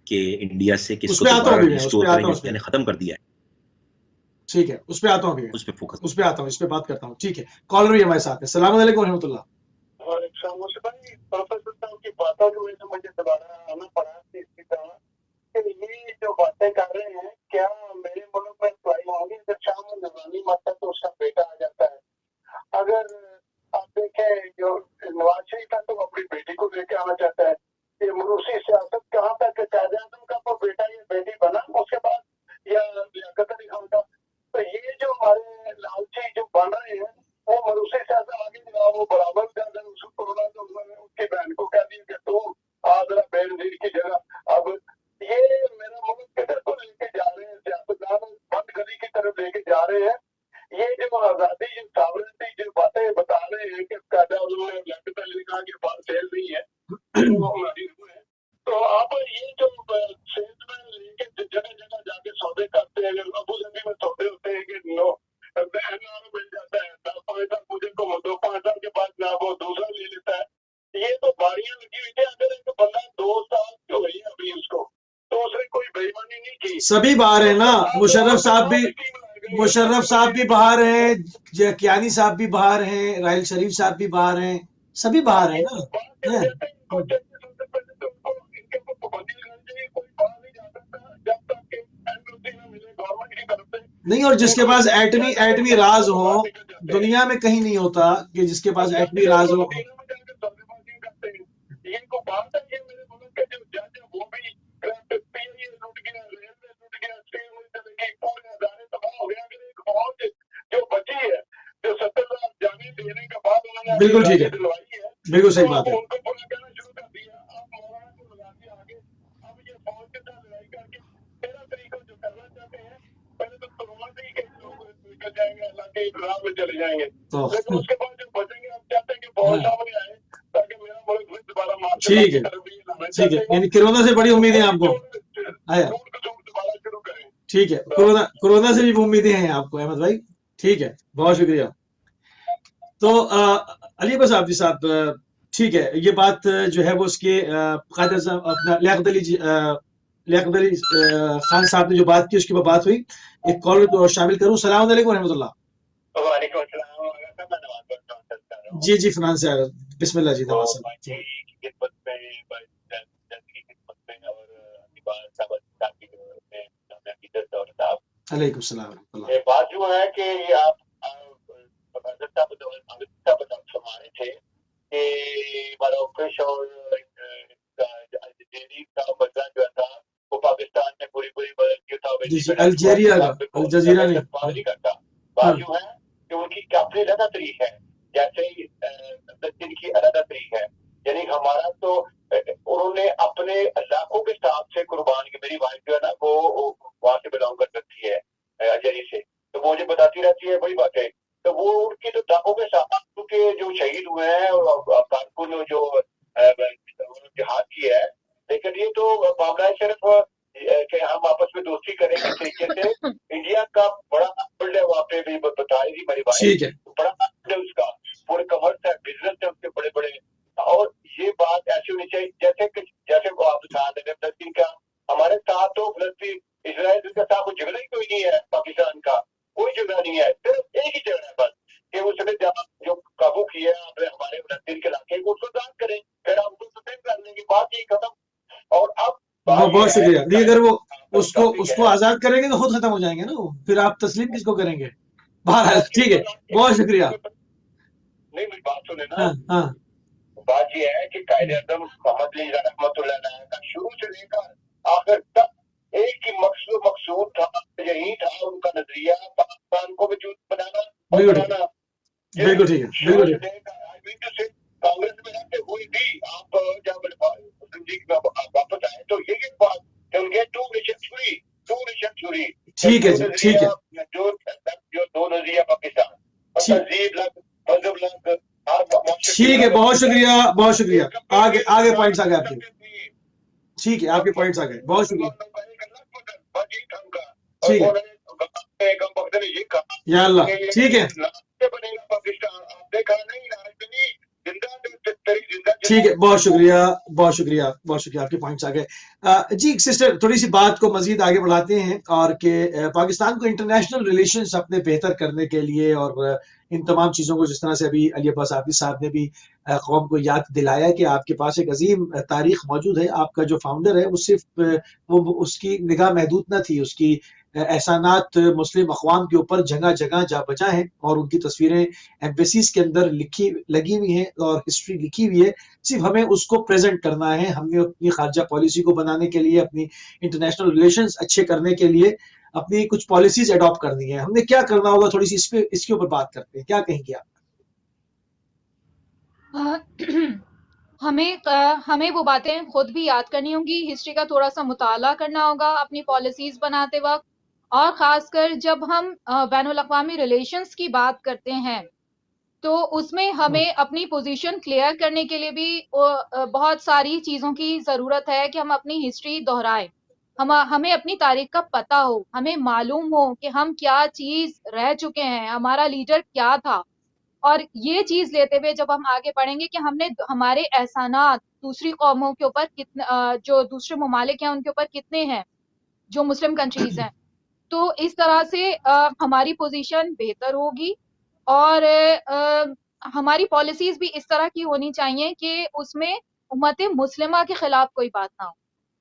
कि इंडिया से किसको दोबारा खत्म कर दिया है। ठीक है, उस पे आता हूँ, उस पे फोकस, उस पे आता हूँ, इस पे बात करता हूँ। ठीक है, कॉलर भी हमारे साथ है। अस्सलाम वालेकुम रहमतुल्लाह। प्रोफेसर साहब की बातों की वजह से मुझे दोबारा आना पड़ा इसकी तरह कि ये जो बातें कर रहे हैं, क्या मेरे मुल्क में अप्लाई होंगी? जब शाम में नवानी मरता तो उसका बेटा आ जाता है। अगर आप देखें जो नवाज शरीफ है तो अपनी बेटी को लेके आना चाहता है। ये मरूसी सियासत कहाँ तक है? कायद-ए-आज़म का तो बेटा ये बेटी बना, उसके बाद या लियाकत अली खान का। तो ये जो हमारे लालची जो बन रहे हैं वो मरूसी सियासत आगे वो बराबर कर रहे हैं। उसको कोरोना तो उन्होंने उसके बहन को कह दिया कि तुम आदरा बेनजीर की जगह। अब ये मेरा मुल्क किधर को लेके जा रहे हैं? सियासतदान बंद गली की तरफ लेके जा रहे हैं। ये जो आजादी जो सॉवरेनिटी जो बातें बता रहे हैं कि कायद-ए-आज़म ने लियाकत अली खान के पास सेल नहीं है, तो आप ये जो सेल में लेके जगह जगह जाके सौदे करते हैं, अबू धाबी में सौदे होते हैं कि नो NRO मिल जाता है, 5 साल मुझे को 2-5 साल के बाद ना वो दूसरा ले लेता है। ये तो बारियां लगी हुई थी। अगर एक बंदा 2 साल जो हुई है अभी उसको, तो उसने कोई बेईमानी नहीं की। सभी बाहर है ना, मुशर्रफ साहब भी बाहर हैं, कियानी साहब भी बाहर हैं, राहिल शरीफ साहब भी बाहर हैं, सभी बाहर है ना। नहीं, और जिसके पास एटमी राज हो, दुनिया में कहीं नहीं होता कि जिसके पास एटमी राज हो। बिल्कुल ठीक है, बिल्कुल सही बात है। चले जाएंगे, लेकिन उसके बाद जब बचेंगे हम चाहते हैं कि बहुत सामने आए ताकि मेरा मुल्क फिर दोबारा ठीक है, यानी कोरोना से बड़ी उम्मीद है आपको। दोबारा शुरू करें। ठीक है, कोरोना कोरोना से भी उम्मीदें हैं आपको अहमद भाई। ठीक है, बहुत शुक्रिया। तो अली अब्बास आबदी साहब, ठीक है, ये बात जो है वो उसके कायद आज़म अपना लियाकत अली खान साहब ने जो बात की उसके बाद बात हुई। एक कॉल को शामिल करूं। सलाम अलैकुम रहमतुल्लाह। वालेकुम अस्सलाम, मैं नवाज बात कर रहा हूँ। जी फ्रांस से आया। बिस्मिल्लाह जी, नवाज तो साहब। की खिदमत में और अकीबार साहब में हकीकत और साहब अलैकुम सलाम रहमतुल्लाह। ये बात जो है कि ये आप फरमा रहे थे कि मराकश और अल्जीरिया का मसला जो था वो पाकिस्तान ने पूरी जी जी, अल्जीरिया का, अल जजीरा नहीं। नहीं करता। बात जो है कि उनकी अपनी अलग तरीक है, जैसे ही की अलग तरीक है। यानी हमारा तो उन्होंने अपने इलाकों के हिसाब से कुर्बान की, मेरी वाइफ जो है ना वो वहां से बिलोंग कर सकती है अजरी से, तो वो मुझे बताती रहती है वही बातें। तो वो उनके तो इलाकों के साथ के जो शहीद हुए हैं और कारकुन जो जिहाद की है, लेकिन ये तो मामला है सिर्फ कि हम आपस में दोस्ती करें किस तरीके से। इंडिया का बड़ा फील्ड है वहाँ पे भी बता रही थी मेरी भाई, ठीक है, बड़ा फील्ड है उसका, पूरे कमर्स है, बिजनेस है उसके बड़े बड़े। और ये बात ऐसी होनी चाहिए जैसे वो आप साथ है फलस्तीन का, हमारे साथ तो फलस्तीन इसराइल के साथ कोई झगड़ा ही कोई नहीं है, पाकिस्तान का कोई झगड़ा नहीं है, सिर्फ एक ही झगड़ा है बस कि उसने जो काबू किया है अपने हमारे फलस्तीन के इलाके को उसको दान करें, फिर हम उसको सुप्रीम कर लेंगे, बात ही खत्म। और अब बहुत शुक्रिया। नहीं, अगर वो उसको आजाद करेंगे तो खुद खत्म हो जाएंगे ना, फिर आप तस्लीम किसको करेंगे। बहरहाल ठीक है, बहुत शुक्रिया। नहीं मेरी बात सुने ना। हाँ हाँ, बात यह है कि कायदे आज़म मोहम्मद अली रहमतुल्लाह अलैह का शुरू से लेकर आखिर तक एक ही मकसूद था, यही था उनका नजरिया, पाकिस्तान को वजूद बनाना और बनाना। बिल्कुल ठीक है, बिल्कुल ठीक है। कांग्रेस में रहते हुए भी आप जब वापस आए तो यही बात कि उनके टू नेशन थ्योरी ठीक है जी, ठीक है, जो दो नजरिया पाकिस्तान और तहजीब लग मजहब लग। ठीक है, बहुत शुक्रिया, बहुत शुक्रिया। आगे पॉइंट्स आ गए आपके। ठीक है, आपके पॉइंट्स आ गए, बहुत शुक्रिया। ठीक है, या अल्लाह, ठीक है, ठीक है, बहुत शुक्रिया, बहुत शुक्रिया, बहुत शुक्रिया। आपके पॉइंट्स आ गए। जी सिस्टर, थोड़ी सी बात को मजीद आगे बढ़ाते हैं और कि पाकिस्तान को इंटरनेशनल रिलेशंस अपने बेहतर करने के लिए और इन तमाम चीज़ों को, जिस तरह से अभी अली अब्बास आबदी साहब ने भी कौम को याद दिलाया कि आपके पास एक अजीम तारीख मौजूद है। आपका जो फाउंडर है वो सिर्फ वो उसकी निगाह महदूद न थी, उसकी एहसानात मुस्लिम अक़वाम के ऊपर जगह जगह जा बजा हैं और उनकी तस्वीरें एम्बेसीज के अंदर लगी हुई हैं और हिस्ट्री लिखी हुई है। सिर्फ हमें उसको प्रेजेंट करना है। हमने अपनी खारजा पॉलिसी को बनाने के लिए, अपनी इंटरनेशनल रिलेशंस अच्छे करने के लिए अपनी कुछ पॉलिसीज अडॉप्ट करनी है। हमने क्या करना होगा, थोड़ी सी इसके ऊपर बात करते हैं। क्या कहेंगे आप? हमें वो बातें खुद भी याद करनी होंगी, हिस्ट्री का थोड़ा सा मुताला करना होगा अपनी पॉलिसीज बनाते वक्त, और खासकर जब हम बैनुल अक़वामी रिलेशंस की बात करते हैं तो उसमें हमें अपनी पोजीशन क्लियर करने के लिए भी बहुत सारी चीज़ों की ज़रूरत है कि हम अपनी हिस्ट्री दोहराएं। हमें अपनी तारीख का पता हो, हमें मालूम हो कि हम क्या चीज़ रह चुके हैं, हमारा लीडर क्या था। और ये चीज़ लेते हुए जब हम आगे बढ़ेंगे कि हमने हमारे एहसानात दूसरी कौमों के ऊपर कितने, जो दूसरे ममालिक हैं उनके ऊपर कितने हैं, जो मुस्लिम कंट्रीज हैं, तो इस तरह से हमारी पोजीशन बेहतर होगी। और हमारी पॉलिसीज भी इस तरह की होनी चाहिए कि उसमें उम्मत मुस्लिमा के खिलाफ कोई बात ना हो।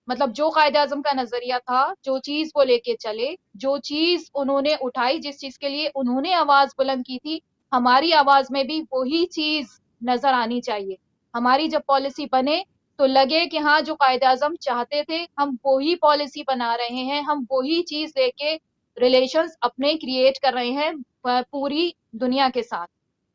मतलब जो कायदे आज़म का नजरिया था, जो चीज वो लेके चले, जो चीज उन्होंने उठाई, जिस चीज के लिए उन्होंने आवाज बुलंद की थी, हमारी आवाज में भी वही चीज नजर आनी चाहिए। हमारी जब पॉलिसी बने तो लगे कि हाँ, जो कायदे आज़म चाहते थे हम वही पॉलिसी बना रहे हैं, हम वही चीज लेके रिलेशंस अपने क्रिएट कर रहे हैं पूरी दुनिया के साथ।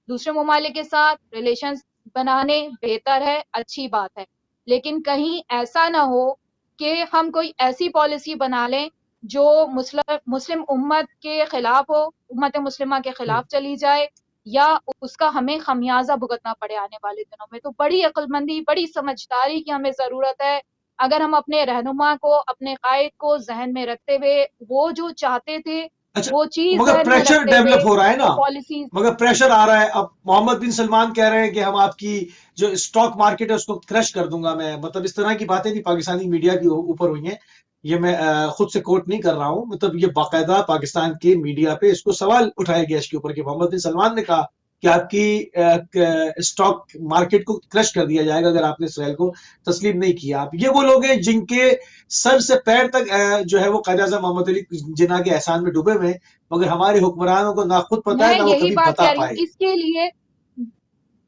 दूसरे ममालिक के साथ रिलेशंस बनाने बेहतर है, अच्छी बात है, लेकिन कहीं ऐसा ना हो कि हम कोई ऐसी पॉलिसी बना लें जो मुस्लिम उम्मत के खिलाफ हो, उम्मत मुस्लिमा के खिलाफ चली जाए, या उसका हमें खमियाजा भुगतना पड़े आने वाले दिनों में। तो बड़ी अक्लमंदी, बड़ी समझदारी की हमें जरूरत है अगर हम अपने रहनुमा को, अपने कायद को जहन में रखते हुए, वो जो चाहते थे अच्छा, वो चीज मगर जहन में प्रेशर रखते हुए डेवलप हो रहा है ना, पॉलिसीज, मगर प्रेशर आ रहा है। अब मोहम्मद बिन सलमान कह रहे हैं कि हम आपकी जो स्टॉक मार्केट है उसको क्रश कर दूंगा मैं, मतलब इस तरह की बातें भी पाकिस्तानी मीडिया की ऊपर हुई हैं। ये मैं खुद से कोट नहीं कर रहा हूं, मतलब ये बाकायदा पाकिस्तान के मीडिया पे इसको सवाल उठाया गया इसके ऊपर कि मोहम्मद बिन सलमान ने कहा कि आपकी स्टॉक मार्केट को क्रश कर दिया जाएगा अगर आपने इसराइल को तस्लीम नहीं किया। आप ये वो लोग हैं जिनके सर से पैर तक जो है वो कायद-ए-आज़म मोहम्मद अली जिन्ना के एहसान में डूबे हुए हैं, मगर हमारे हुक्मरानों को ना खुद पता है मैं ना वो यही कभी बात बता कह रही हूँ पाए। इसके लिए।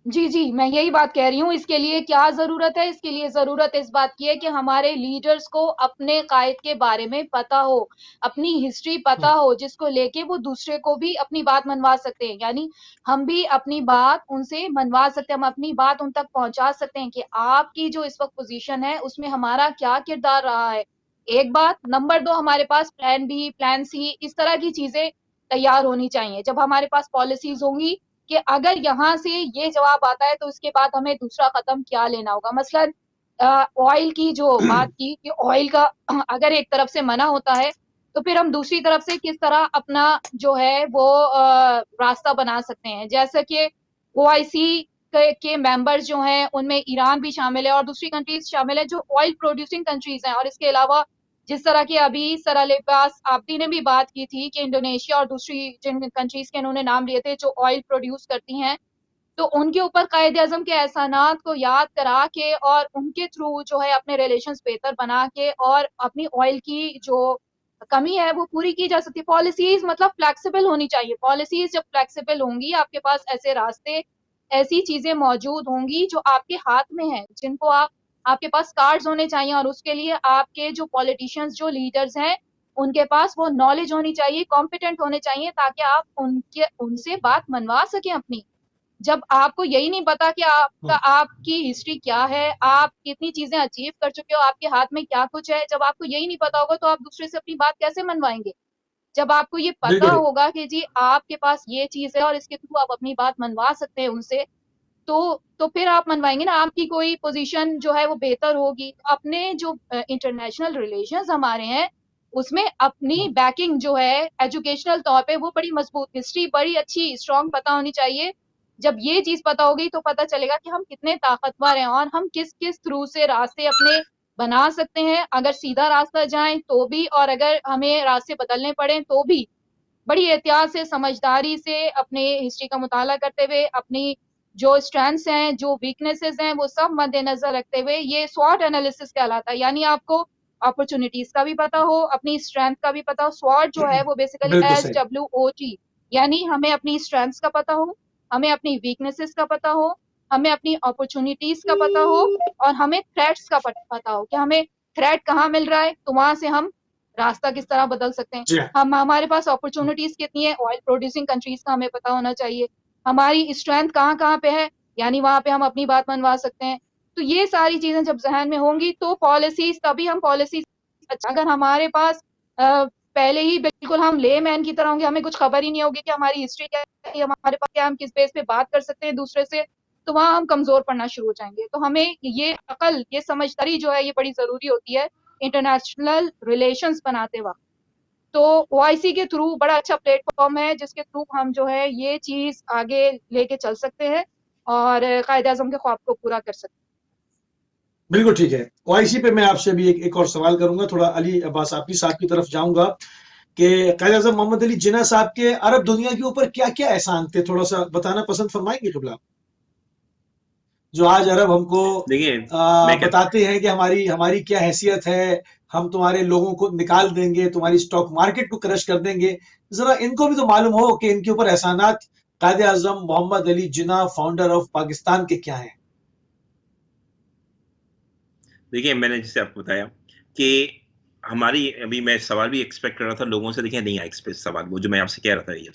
जी, जी, मैं यही बात कह रही हूँ, इसके लिए क्या ज़रूरत है? इसके लिए ज़रूरत इस बात की है कि हमारे लीडर्स को अपने कायद के बारे में पता हो, अपनी हिस्ट्री पता हो, जिसको लेके वो दूसरे को भी अपनी बात मनवा सकते हैं। यानी हम भी अपनी बात उनसे मनवा सकते हैं, हम अपनी बात उन तक पहुँचा सकते हैं कि आपकी जो इस वक़्त पोज़ीशन है, उसमें हमारा क्या किरदार रहा है। एक बात, नंबर 2 हमारे पास प्लान बी, प्लान सी इस तरह की चीज़ें तैयार होनी चाहिए। जब हमारे पास पॉलिसीज़ होंगी कि अगर यहाँ से ये जवाब आता है तो उसके बाद हमें दूसरा कदम क्या लेना होगा। मसलन ऑयल की जो बात की कि ऑयल का अगर एक तरफ से मना होता है तो फिर हम दूसरी तरफ से किस तरह अपना जो है वो रास्ता बना सकते हैं। जैसे कि ओआईसी के मेंबर्स जो हैं उनमें ईरान भी शामिल है और दूसरी कंट्रीज शामिल है जो ऑयल प्रोड्यूसिंग कंट्रीज हैं। और इसके अलावा जिस तरह की अभी सर अब्बास आब्दी ने भी बात की थी कि इंडोनेशिया और दूसरी जिन कंट्रीज के इन्होंने नाम लिए थे जो ऑयल प्रोड्यूस करती हैं, तो उनके ऊपर कायद-ए-आज़म के एहसानात को याद करा के और उनके थ्रू जो है अपने रिलेशंस बेहतर बना के और अपनी ऑयल की जो कमी है वो पूरी की जा सकती है। पॉलिसीज मतलब फ्लेक्सिबल होनी चाहिए। पॉलिसीज जब फ्लेक्सिबल होंगी, आपके पास ऐसे रास्ते, ऐसी चीजें मौजूद होंगी जो आपके हाथ में है, जिनको आपके पास कार्ड्स होने चाहिए और उसके लिए आपके जो पॉलिटिशियंस, जो लीडर्स हैं, उनके पास वो नॉलेज होनी चाहिए, कॉम्पिटेंट होने चाहिए ताकि आप उनसे बात मनवा सकें अपनी। जब आपको यही नहीं पता कि आपकी हिस्ट्री क्या है, आप कितनी चीजें अचीव कर चुके हो, आपके हाथ में क्या कुछ है, जब आपको यही नहीं पता होगा तो आप दूसरे से अपनी बात कैसे मनवाएंगे? जब आपको ये पता बिल्कुल होगा कि जी आपके पास ये चीज है और इसके थ्रू आप अपनी बात मनवा सकते हैं उनसे, तो फिर आप मनवाएंगे ना, आपकी कोई पोजीशन जो है वो बेहतर होगी। अपने जो इंटरनेशनल रिलेशंस हमारे हैं उसमें अपनी बैकिंग जो है एजुकेशनल तौर पे वो बड़ी मजबूत, हिस्ट्री बड़ी अच्छी स्ट्रांग पता होनी चाहिए। जब ये चीज पता होगी तो पता चलेगा कि हम कितने ताकतवर हैं और हम किस किस थ्रू से रास्ते अपने बना सकते हैं। अगर सीधा रास्ता जाएं तो भी और अगर हमें रास्ते बदलने पड़े तो भी बड़ी एहतियात से, समझदारी से, अपने हिस्ट्री का मुताला करते हुए, अपनी जो स्ट्रेंथ्स हैं, जो वीकनेसेस हैं, वो सब मद्देनजर रखते हुए ये स्वॉट एनालिसिस कहलाता है। यानी आपको अपॉर्चुनिटीज का भी पता हो, अपनी स्ट्रेंथ का भी पता हो। स्वॉट जो है वो बेसिकली बिल्कुल सही। SWOT, यानी हमें अपनी स्ट्रेंथ्स का पता हो, हमें अपनी वीकनेसेस का पता हो, हमें अपनी अपॉर्चुनिटीज का पता हो और हमें थ्रेट्स का पता हो कि हमें थ्रेट कहाँ मिल रहा है तो वहां से हम रास्ता किस तरह बदल सकते हैं। जी हाँ। हम हमारे पास अपॉर्चुनिटीज कितनी है, ऑयल प्रोड्यूसिंग कंट्रीज का हमें पता होना चाहिए। हमारी स्ट्रेंथ कहाँ कहाँ पे है, यानी वहां पे हम अपनी बात मनवा सकते हैं। तो ये सारी चीजें जब जहन में होंगी तो पॉलिसीज, तभी हम पॉलिसीज, अगर हमारे पास पहले ही बिल्कुल हम ले मैन की तरह होंगे, हमें कुछ खबर ही नहीं होगी कि हमारी हिस्ट्री क्या है, हमारे पास क्या, हम किस बेस पे बात कर सकते हैं दूसरे से, तो वहां हम कमजोर पड़ना शुरू हो जाएंगे। तो हमें ये अकल, ये समझदारी जो है ये बड़ी जरूरी होती है इंटरनेशनल रिलेशंस बनाते वक्त। तो ओआईसी के थ्रू बड़ा अच्छा प्लेटफॉर्म है जिसके थ्रू हम जो है ये चीज आगे लेके चल सकते हैं और कायद-ए-आज़म के ख्वाब को पूरा कर सकते हैं। बिल्कुल ठीक है। ओआईसी पे मैं आपसे भी एक और सवाल करूंगा, थोड़ा अली अब्बास आफी साहब की तरफ जाऊंगा कि कायद-ए-आज़म मोहम्मद अली जिन्ना साहब के अरब दुनिया के ऊपर क्या-क्या एहसान थे, थोड़ा सा बताना पसंद फरमाएंगे क़िबला? जो आज अरब हमको देखिए बताते हैं कि हमारी हमारी क्या हैसियत है, हम तुम्हारे लोगों को निकाल देंगे, तुम्हारी स्टॉक मार्केट को क्रश कर देंगे। जरा इनको भी तो मालूम हो कि इनके ऊपर एहसानात कायद-ए-आज़म मोहम्मद अली जिन्ना फाउंडर ऑफ पाकिस्तान के क्या हैं? देखिए मैंने जैसे आपको बताया कि हमारी, अभी मैं सवाल भी एक्सपेक्ट कर रहा था लोगों से, देखिए नहीं आया सवाल वो जो मैं आपसे कह रहा था। ये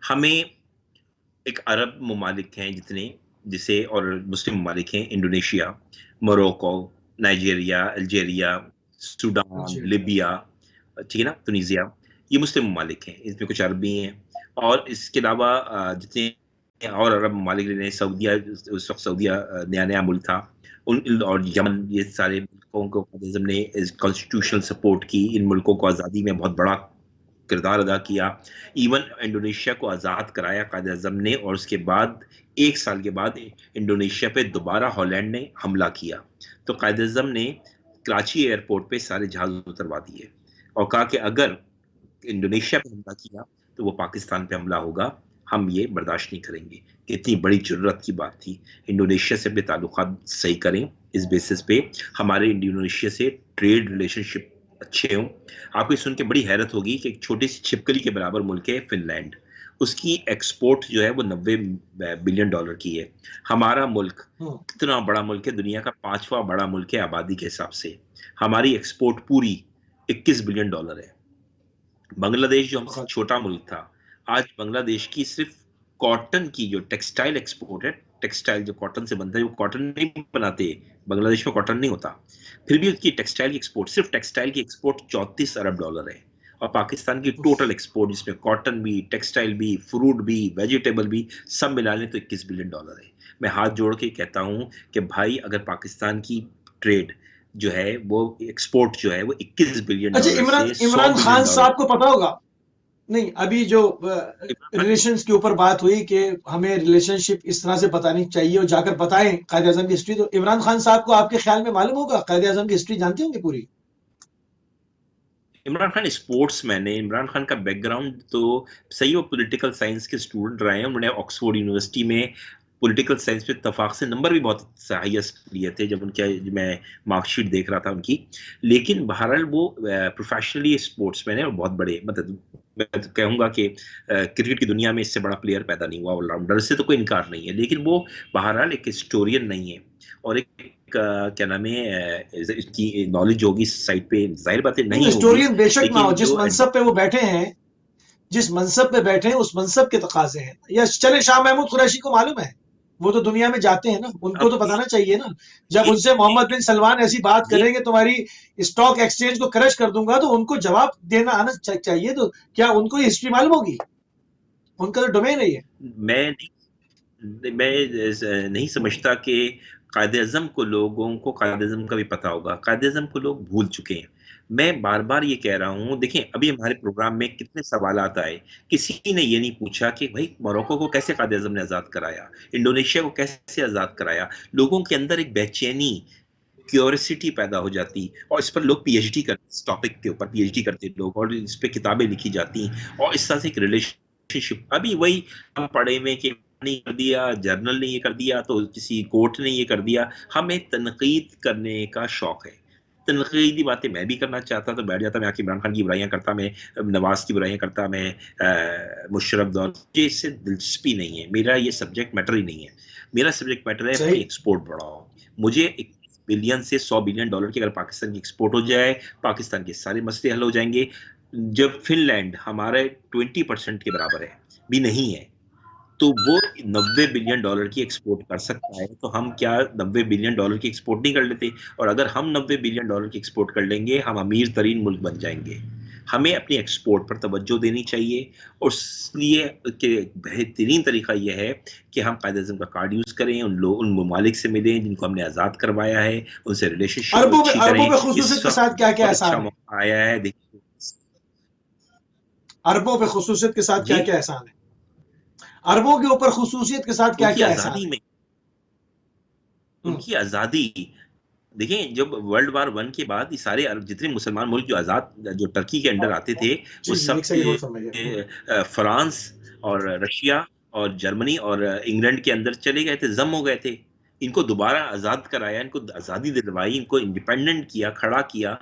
हमें एक अरब ममालिक हैं जितने, जिसे और मुस्लिम ममालिक हैं, Indonesia, Morocco, Nigeria, Algeria, Sudan, Libya, ठीक है ना, तुनीसिया, ये मुस्लिम ममालिक हैं, इसमें कुछ अरब भी हैं और इसके अलावा जितने और अरब ममालिक ने, सऊदिया, उस वक्त सऊदिया नया मुल्क था, उन और यमन, ये सारे मुल्कों को कायद-ए-आज़म ने कॉन्स्टिट्यूशनल सपोर्ट की, इन मुल्कों को आज़ादी में बहुत बड़ा किरदार अदा किया। इवन इंडोनेशिया को आज़ाद कराया कायद-ए-आज़म ने, और उसके बाद 1 साल के बाद इंडोनेशिया पे दोबारा हॉलैंड ने हमला किया। तो कायद-ए-आज़म ने कराची एयरपोर्ट पे सारे जहाज उतरवा दिए और कहा कि अगर इंडोनेशिया पे हमला किया तो वो पाकिस्तान पे हमला होगा, हम ये बर्दाश्त नहीं करेंगे। कितनी बड़ी ज़रूरत की बात थी। इंडोनेशिया से अपने ताल्लुकात सही करें, इस बेसिस पे हमारे इंडोनेशिया से ट्रेड रिलेशनशिप अच्छे हों। आपको ये सुन के बड़ी हैरत होगी कि एक छोटी सी छिपकली के बराबर मुल्क है फिनलैंड, उसकी एक्सपोर्ट जो है वो $90 बिलियन की है। हमारा मुल्क कितना बड़ा मुल्क है, दुनिया का 5वां बड़ा मुल्क है आबादी के हिसाब से। हमारी एक्सपोर्ट पूरी $21 बिलियन है। बांग्लादेश जो हमसे छोटा मुल्क था, आज बांग्लादेश की सिर्फ कॉटन की जो टेक्सटाइल एक्सपोर्ट है, टेक्सटाइल जो कॉटन से बनता है, वो कॉटन नहीं बनाते, बांग्लादेश में कॉटन नहीं होता, फिर भी उसकी टेक्सटाइल की एक्सपोर्ट, सिर्फ टेक्सटाइल की एक्सपोर्ट $34 अरब है। और पाकिस्तान की टोटल एक्सपोर्ट, जिसमें कॉटन भी, टेक्सटाइल भी, फ्रूट भी, वेजिटेबल भी सब मिला लें तो $21 बिलियन है। मैं हाथ जोड़ के कहता हूं कि भाई, अगर पाकिस्तान की ट्रेड जो है वो एक्सपोर्ट जो है वो $21 बिलियन अच्छा, इमरान खान साहब को पता होगा, नहीं अभी जो रिलेशंस के ऊपर बात हुई कि हमें रिलेशनशिप इस तरह से बतानी चाहिए और जाकर बताएं कायद-ए-आज़म की हिस्ट्री, तो इमरान खान साहब को आपके ख्याल में मालूम होगा, कायद-ए-आज़म की हिस्ट्री जानते होंगे पूरी? इमरान खान स्पोर्ट्समैन है। इमरान खान का बैकग्राउंड तो सही, वो पॉलिटिकल साइंस के स्टूडेंट रहे हैं। उन्होंने ऑक्सफोर्ड यूनिवर्सिटी में पॉलिटिकल साइंस पे इत्तेफाक से नंबर भी बहुत हाईएस्ट लिए थे, जब उनके मैं मार्कशीट देख रहा था उनकी। लेकिन बहरहाल वो प्रोफेशनली स्पोर्ट्समैन है और बहुत बड़े, मतलब मैं तो कहूँगा कि क्रिकेट की दुनिया में इससे बड़ा प्लेयर पैदा नहीं हुआ ऑलराउंडर से, तो कोई इनकार नहीं है। लेकिन वो बहरहाल एक हिस्टोरियन नहीं है, और एक क्या नाम है, इसकी नॉलेज होगी इस साइड पे, जाहिर बात है नहीं होगी। हिस्टोरियन बेशक ना हो, जिस मनसब पे वो बैठे हैं, जिस मनसब पे बैठे हैं, उस मनसब के तकाजे हैं। या चले, शाह महमूद कुरैशी को मालूम है, वो तो दुनिया में जाते हैं ना, उनको तो बताना चाहिए ना। जब उनसे मोहम्मद बिन सलमान ऐसी बात करेंगे, तुम्हारी स्टॉक एक्सचेंज को क्रश कर दूंगा, तो उनको जवाब देना आना चाहिए। तो क्या उनको ये हिस्ट्री मालूम होगी? उनका तो डोमेन है ये। मैं नहीं समझता कि कायद-ए-आज़म को, लोगों को कायद-ए-आज़म का भी पता होगा। कायद-ए-आज़म को लोग भूल चुके हैं। मैं बार-बार ये कह रहा हूँ, देखें अभी हमारे प्रोग्राम में कितने सवालात आए, किसी ने ये नहीं पूछा कि भाई मोरक्को को कैसे कायद-ए-आज़म ने आज़ाद कराया, इंडोनेशिया को कैसे आज़ाद कराया। लोगों के अंदर एक बेचैनी, क्यूरियोसिटी पैदा हो जाती, और इस पर लोग पीएचडी करते, इस टॉपिक के ऊपर पीएचडी करते लोग, और इस पे किताबें लिखी जाती, और इस तरह से एक रिलेशनशिप। अभी वही हम पढ़े में कि नहीं कर दिया, जर्नल ने ये कर दिया, तो किसी कोर्ट ने ये कर दिया। हमें तनकीद करने का शौक है, तनकीदी बातें मैं भी करना चाहता तो बैठ जाता, मैं आके इमरान खान की बुराइयां करता, मैं नवाज की बुराइयां करता, मैं मुशर्रफ दौर, मुझे इससे दिलचस्पी नहीं है। मेरा ये सब्जेक्ट मैटर ही नहीं है। मेरा सब्जेक्ट मैटर है कि एक्सपोर्ट बढ़ाओ। मुझे $21 बिलियन से $100 बिलियन की अगर पाकिस्तान की एक्सपोर्ट हो जाए, पाकिस्तान के सारे मसले हल हो जाएंगे। जब फिनलैंड हमारे 20% के बराबर है भी नहीं है, तो वो $90 बिलियन की एक्सपोर्ट कर सकता है, तो हम क्या $90 बिलियन की एक्सपोर्ट नहीं कर लेते? और अगर हम $90 बिलियन की एक्सपोर्ट कर लेंगे, हम अमीर तरीन मुल्क बन जाएंगे। हमें अपनी एक्सपोर्ट पर तवज्जो देनी चाहिए, और इसलिए कि बेहतरीन तरीका यह है कि हम कायद-ए-आज़म का कार्ड यूज करें, उन ममालिक से मिलें जिनको हमने आज़ाद करवाया है, उनसे रिलेशनशिप अच्छी करें। अरबों पे खुसूसियत के साथ क्या-क्या एहसान है? आया है, देखिए अरबों पे खुसूसियत के साथ क्या-क्या एहसान है? अरबों के ऊपर खुसूसियत के साथ क्या-क्या एहसान है? उनकी आज़ादी, देखें जब वर्ल्ड वार 1 के बाद ये सारे अरब जितने मुसलमान मुल्क जो आज़ाद, जो टर्की के अंडर आते थे, वो सब फ्रांस और रशिया और जर्मनी और इंग्लैंड के अंदर चले गए थे, जम हो गए थे। इनको दोबारा आज़ाद कराया, इनको आज़ादी दिलवाई, इनको इंडिपेंडेंट किया, खड़ा किया,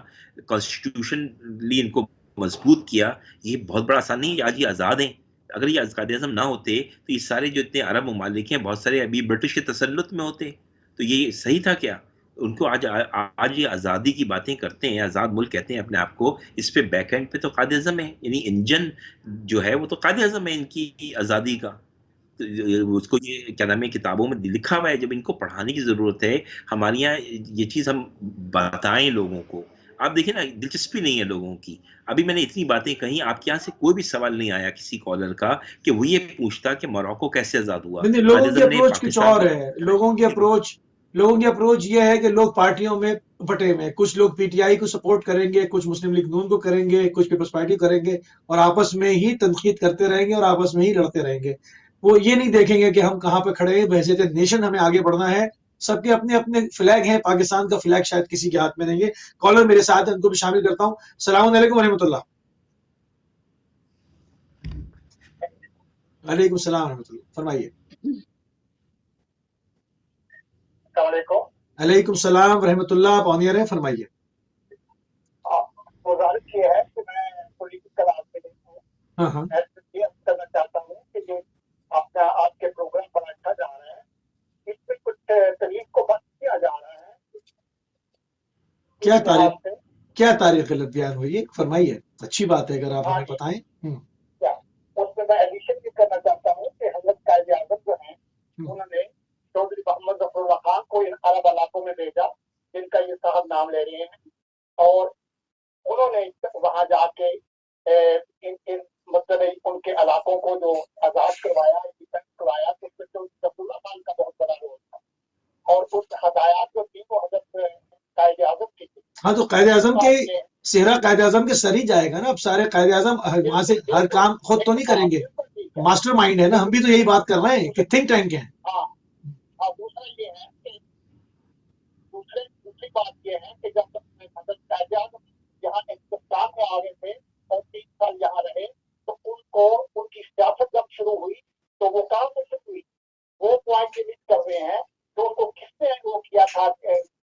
कॉन्स्टिट्यूशनली इनको मजबूत किया। ये बहुत बड़ा आसान नहीं है, आज ये आज़ाद हैं। अगर ये कायद-ए-आज़म ना होते तो ये सारे जो इतने अरब ममालिक हैं, बहुत सारे अभी ब्रिटिश के तसल्लुत में होते। तो ये सही था क्या? उनको आज ये आज़ादी की बातें करते हैं, आज़ाद मुल्क कहते हैं अपने आप को, इस पे बैक एंड पे तो कायद-ए-आज़म है, यानी इंजन जो है वो तो कायद-ए-आज़म है इनकी आज़ादी का। तो उसको ये क्या नाम है, किताबों में लिखा हुआ है, जब इनको पढ़ाने की ज़रूरत है। हमारे यहाँ ये चीज़ हम बताएं लोगों को, आप देखिए ना, दिलचस्पी नहीं है लोगों की। अभी मैंने इतनी बातें कही, आपके यहाँ से कोई भी सवाल नहीं आया किसी कॉलर का कि वो ये पूछता कि मोरक्को कैसे आज़ाद हुआ? नहीं, लोगों की कायद-ए-आज़म ने अप्रोच कुछ पाकिस्तान और को है। लोगों की अप्रोच ये है कि लोग पार्टियों में बटे हुए हैं। कुछ लोग पीटीआई को सपोर्ट करेंगे, कुछ मुस्लिम लीग नून को करेंगे, कुछ पीपल्स पार्टी को करेंगे और आपस में ही तनकीद करते रहेंगे और आपस में ही लड़ते रहेंगे। वो ये नहीं देखेंगे कि हम कहाँ पे खड़े हैं, बहैसियत नेशन हमें आगे बढ़ना है। सबके अपने अपने फ्लैग हैं, पाकिस्तान का फ्लैग शायद किसी के हाथ में नहीं है। कॉलर मेरे साथ है, उनको भी शामिल करता हूँ। सलाम अलैकुम वरहमतुल्लाह। वालेकुम सलाम वरहमतुल्लाह, फरमाइए। अलैकुम सलाम वरहमतुल्लाह, आप ऑन एयर हैं, फरमाइए। गुजारिश ये है कि मैं पॉलिटिकल आदमी हूँ, हाँ हाँ, मैं सिर्फ ये करना चाहता हूँ कि जो अपना आपके प्रोग्राम बड़ा अच्छा जा रहा है, इसमें कुछ तरीक को बंद किया जा रहा है। क्या तारीख गलत बयान हुई है, फरमाइए। अच्छी बात है अगर आप हमें बताएं। उसमें मैं एडिशन भी करना चाहता हूँ कि हजरत कायद-ए-आज़म जो हैं, उन्होंने चौधरी मोहम्मद ज़फ़रुल्लाह खान को इन अरब इलाकों में भेजा, जिनका ये साहब नाम ले रहे हैं, और उन्होंने वहां जाके इन मतलब उनके इलाकों को जो आजाद करवाया, डिफेंस करवाया, तो उसमें चौधरी ज़फ़रुल्लाह खान का बहुत बड़ा रोल था। और उस हदायत जो थी वो हजरत कायद-ए-आज़म की थी। हाँ, तो कायद-ए-आज़म के सेहरा कायद-ए-आज़म के सर ही जाएगा ना। अब सारे कायद-ए-आज़म वहां से हर काम खुद तो नहीं करेंगे। मास्टरमाइंड है ना, हम भी तो यही बात कर रहे हैं कि थिंक टैंक है। दूसरा ये है कि दूसरी बात ये है कि जब हजरत कायद-ए-आज़म यहाँ हिंदुस्तान में आ गए थे और 3 साल यहाँ रहे, तो उनको उनकी सियासत जब शुरू हुई तो वो काम में शुरू हुई। वो पॉइंट लिस्ट कर रहे हैं तो उनको किसने वो किया था,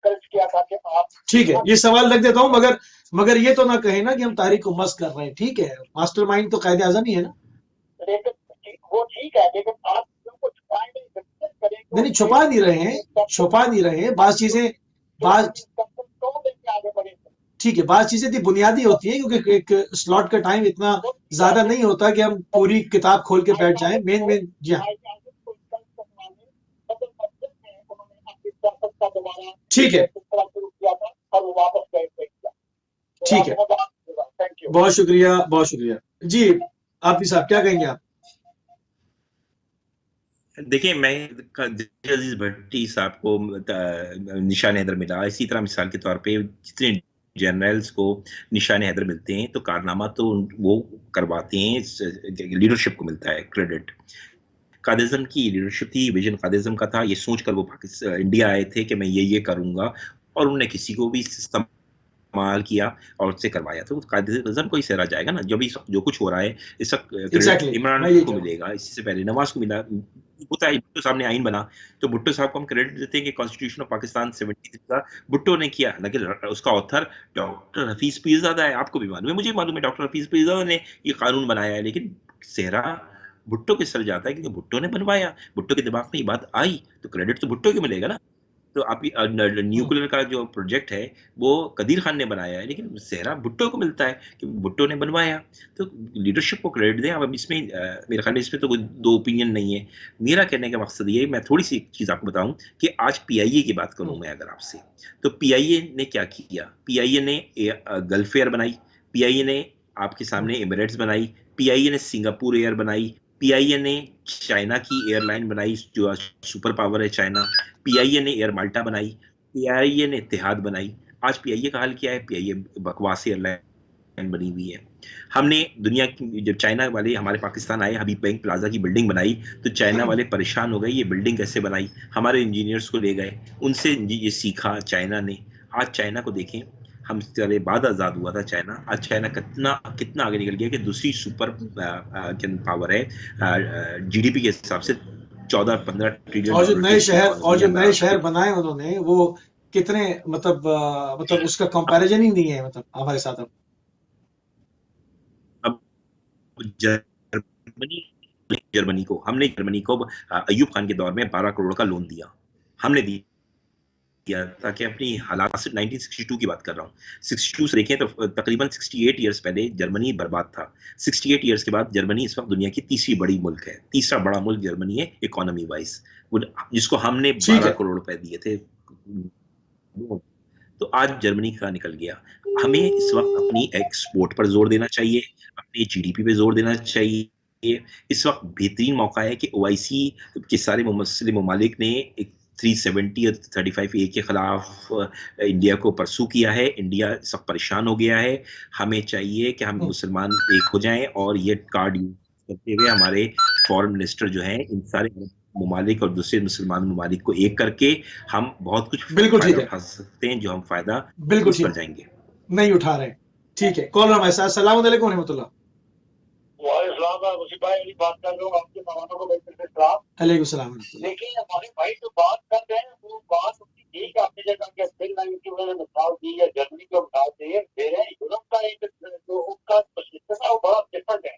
कर्ज किया था कि आप। ठीक है, ये सवाल रख देता हूँ, मगर ये तो ना कहे ना कि हम तारीख को मस्क कर रहे हैं। ठीक है, मास्टरमाइंड तो कायद-ए-आज़म ही है ना। लेकिन वो ठीक है, लेकिन आप उनको छुपाएंगे नहीं, छुपा नहीं रहे हैं। बात चीजें ठीक है, बात चीजें थी बुनियादी होती है, क्योंकि एक स्लॉट का टाइम इतना ज्यादा नहीं होता कि हम पूरी किताब खोल के बैठ जाएं। मेन जी हाँ, ठीक है, ठीक है, बहुत शुक्रिया जी। आप भी साहब क्या कहेंगे आप? देखिए, मैं अजीज भट्टी साहब को निशान हैदर मिला, इसी तरह मिसाल के तौर पे जितने जनरल्स को निशान हैदर मिलते हैं तो कारनामा तो वो करवाते हैं, लीडरशिप को मिलता है क्रेडिट। कायद-ए-आज़म की लीडरशिप थी, विजन कायद-ए-आज़म का था, ये सोच कर वो पाकिस्तान इंडिया आए थे कि मैं ये करूंगा, और उन्होंने किसी को भी इस्तेमाल किया और उससे करवाया। तो कायद-ए-आज़म को ही सहरा जाएगा ना, जो कुछ हो रहा है इस वक्त इमरान को मिलेगा, इससे पहले नवाज को मिला। होता है, भुट्टो साहब ने आइन बना तो भुट्टो साहब को हम क्रेडिट देते हैं कि कॉन्स्टिट्यूशन ऑफ पाकिस्तान 73 का भुट्टो ने किया, लेकिन उसका ऑथर डॉक्टर हफीज पीरज़ादा है। आपको भी मालूम है, मुझे मालूम है, डॉक्टर हफीज पीरज़ादा ने ये कानून बनाया है, लेकिन सेहरा भुट्टो के सर जाता है क्योंकि भुट्टो ने बनवाया। भुट्टो के दिमाग में ये बात आई तो क्रेडिट तो भुट्टो को मिलेगा ना। तो आप न्यूक्लियर का जो प्रोजेक्ट है वो कदीर खान ने बनाया है, लेकिन सेहरा भुट्टो को मिलता है कि भुट्टो ने बनवाया। तो लीडरशिप को क्रेडिट दें। अब इसमें मेरे ख्याल में इसमें तो कोई दो ओपिनियन नहीं है। मेरा कहने का मकसद ये है, मैं थोड़ी सी चीज़ आपको बताऊं कि आज पीआईए की बात करूं मैं अगर आपसे, तो पीआईए ने क्या किया? पीआईए ने गल्फ एयर बनाई, पीआईए ने आपके सामने एमिरेट्स बनाई, पीआईए ने सिंगापुर एयर बनाई, पीआईए ने चाइना की एयरलाइन बनाई जो सुपर पावर है चाइना, पीआईए ने एयर माल्टा बनाई, पीआईए ने इत्तेहाद बनाई। आज पीआईए का हाल क्या है? पीआईए बकवास एयरलाइन बनी हुई है। हमने दुनिया की, जब चाइना वाले हमारे पाकिस्तान आए, हबीब बैंक प्लाजा की बिल्डिंग बनाई तो चाइना वाले परेशान हो गए, ये बिल्डिंग कैसे बनाई? हमारे इंजीनियर्स को ले गए, उनसे ये सीखा चाइना ने। आज चाइना को देखें, हमसे बाद आज़ाद हुआ था चाइना, आज चाइना कितना आगे निकल गया कि दूसरी सुपर पावर है जीडीपी के हिसाब से 14-15 ट्रिलियन। और जो नए शहर बनाए उन्होंने, वो कितने मतलब उसका कंपैरिजन ही नहीं है मतलब हमारे साथ। अब जर्मनी को अय्यूब खान के दौर में 12 करोड़ का लोन दिया, हमने दिया ताकि अपनी हालात से 1962 की बात कर रहा हूँ। 62 से देखें तो तकरीबन 68 ईयर्स पहले जर्मनी बर्बाद था। 68 ईयर्स के बाद जर्मनी इस वक्त दुनिया की तीसरी बड़ी मुल्क है, तीसरा बड़ा मुल्क जर्मनी है इकोनॉमी वाइज, जिसको हमने 12 करोड़ रुपए दिए थे। तो आज जर्मनी का निकल गया। हमें इस वक्त अपनी एक्सपोर्ट पर जोर देना चाहिए, अपने जीडीपी पे जोर देना चाहिए। इस वक्त बेहतरीन मौका है कि ओआईसी के सारे मुस्लिम ममालिक ने एक 370 और 35A के खिलाफ इंडिया को परसू किया है। इंडिया इस वक्त परेशान हो गया है। हमें चाहिए कि हम मुसलमान एक हो जाएं और ये कार्ड यूज करते हुए हमारे फॉरेन मिनिस्टर जो हैं इन सारे ममालिक और दूसरे मुसलमान ममालिक को एक करके हम बहुत कुछ बिल्कुल ठीक फायदा है, उठा सकते हैं, जो हम फायदा बिल्कुल उस ठीक पर है, जाएंगे। नहीं उठा रहे। ठीक है, कॉल हमारे साथ। अस्सलाम वालेकुम रहमतुल्लाह। मुसीबाई वाली बात कर रहा हूँ, आपके मेहमानों को बेहतर से सलाम। अलैकुम सलाम रहमतुल्लाह। देखिए हमारे भाई जो बात कर रहे हैं वो बात उसकी ठीक है, आपने जगह के फिनलैंड की उन्होंने मिसाल दी है, जर्मनी को मिसाल दे रहे हैं। यूरोप का एक जो उनका सिस्टम है वो बड़ा डिफरेंट है,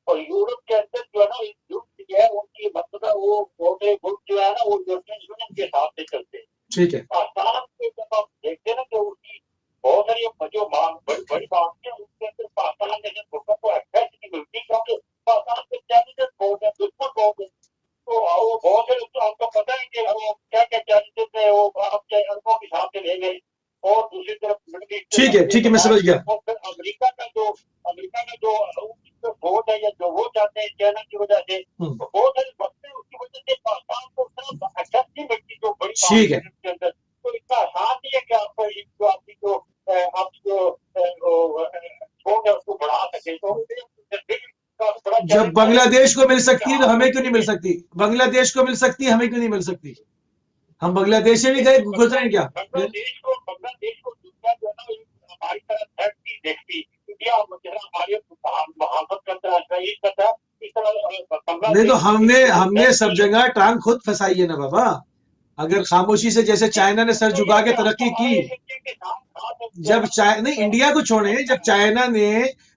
और यूरोप के अंदर जो है ना युद्ध है उनकी मतलब वो छोटे मुल्क जो है ना वो यूरोपियन यूनियन के हिसाब से चलते हैं। ठीक है, पाकिस्तान में जब आप देखते हैं ना तो उसकी बहुत सारी जो बड़ी बात है उसके अंदर पाकिस्तान जैसे मुल्कों को एक्सेस नहीं मिलती, क्योंकि पाकिस्तान के चैलेंजेस बहुत है, दुश्मन बहुत है। तो वो बहुत सारे तो आपको पता है कि वो क्या क्या चैलेंजेस है, वो आप चाहे अरबों के हिसाब से ले लें। और दूसरी तरफ ठीक है, मैं समझ गया। और फिर अमेरिका का जो वोट है या जो वो चाहते हैं चाइना की वजह से, तो बहुत सारे मसले उसकी वजह से पाकिस्तान को सिर्फ एक्सेस नहीं मिलती जो बड़ी ठीक है, के अंदर। तो इतना आसान नहीं है कि आपको जो आपकी जो वोट है उसको बढ़ा सके। तो जब बांग्लादेश को मिल सकती है तो हमें क्यों नहीं मिल सकती? बांग्लादेश को मिल सकती है, हमें क्यों नहीं मिल सकती? हम बांग्लादेश से भी गए गुजरे क्या? बांग्लादेश को दुनिया जो है ना हमारी तरह थ्रेट नहीं देखती। इंडिया हमारे महाफत करता है, शहीद करता है, इस तरह नहीं तो हमने सब जगह टांग खुद फंसाई है ना बाबा। अगर खामोशी से जैसे चाइना ने सर झुका के तरक्की की, जब नहीं इंडिया को छोड़े, जब चाइना ने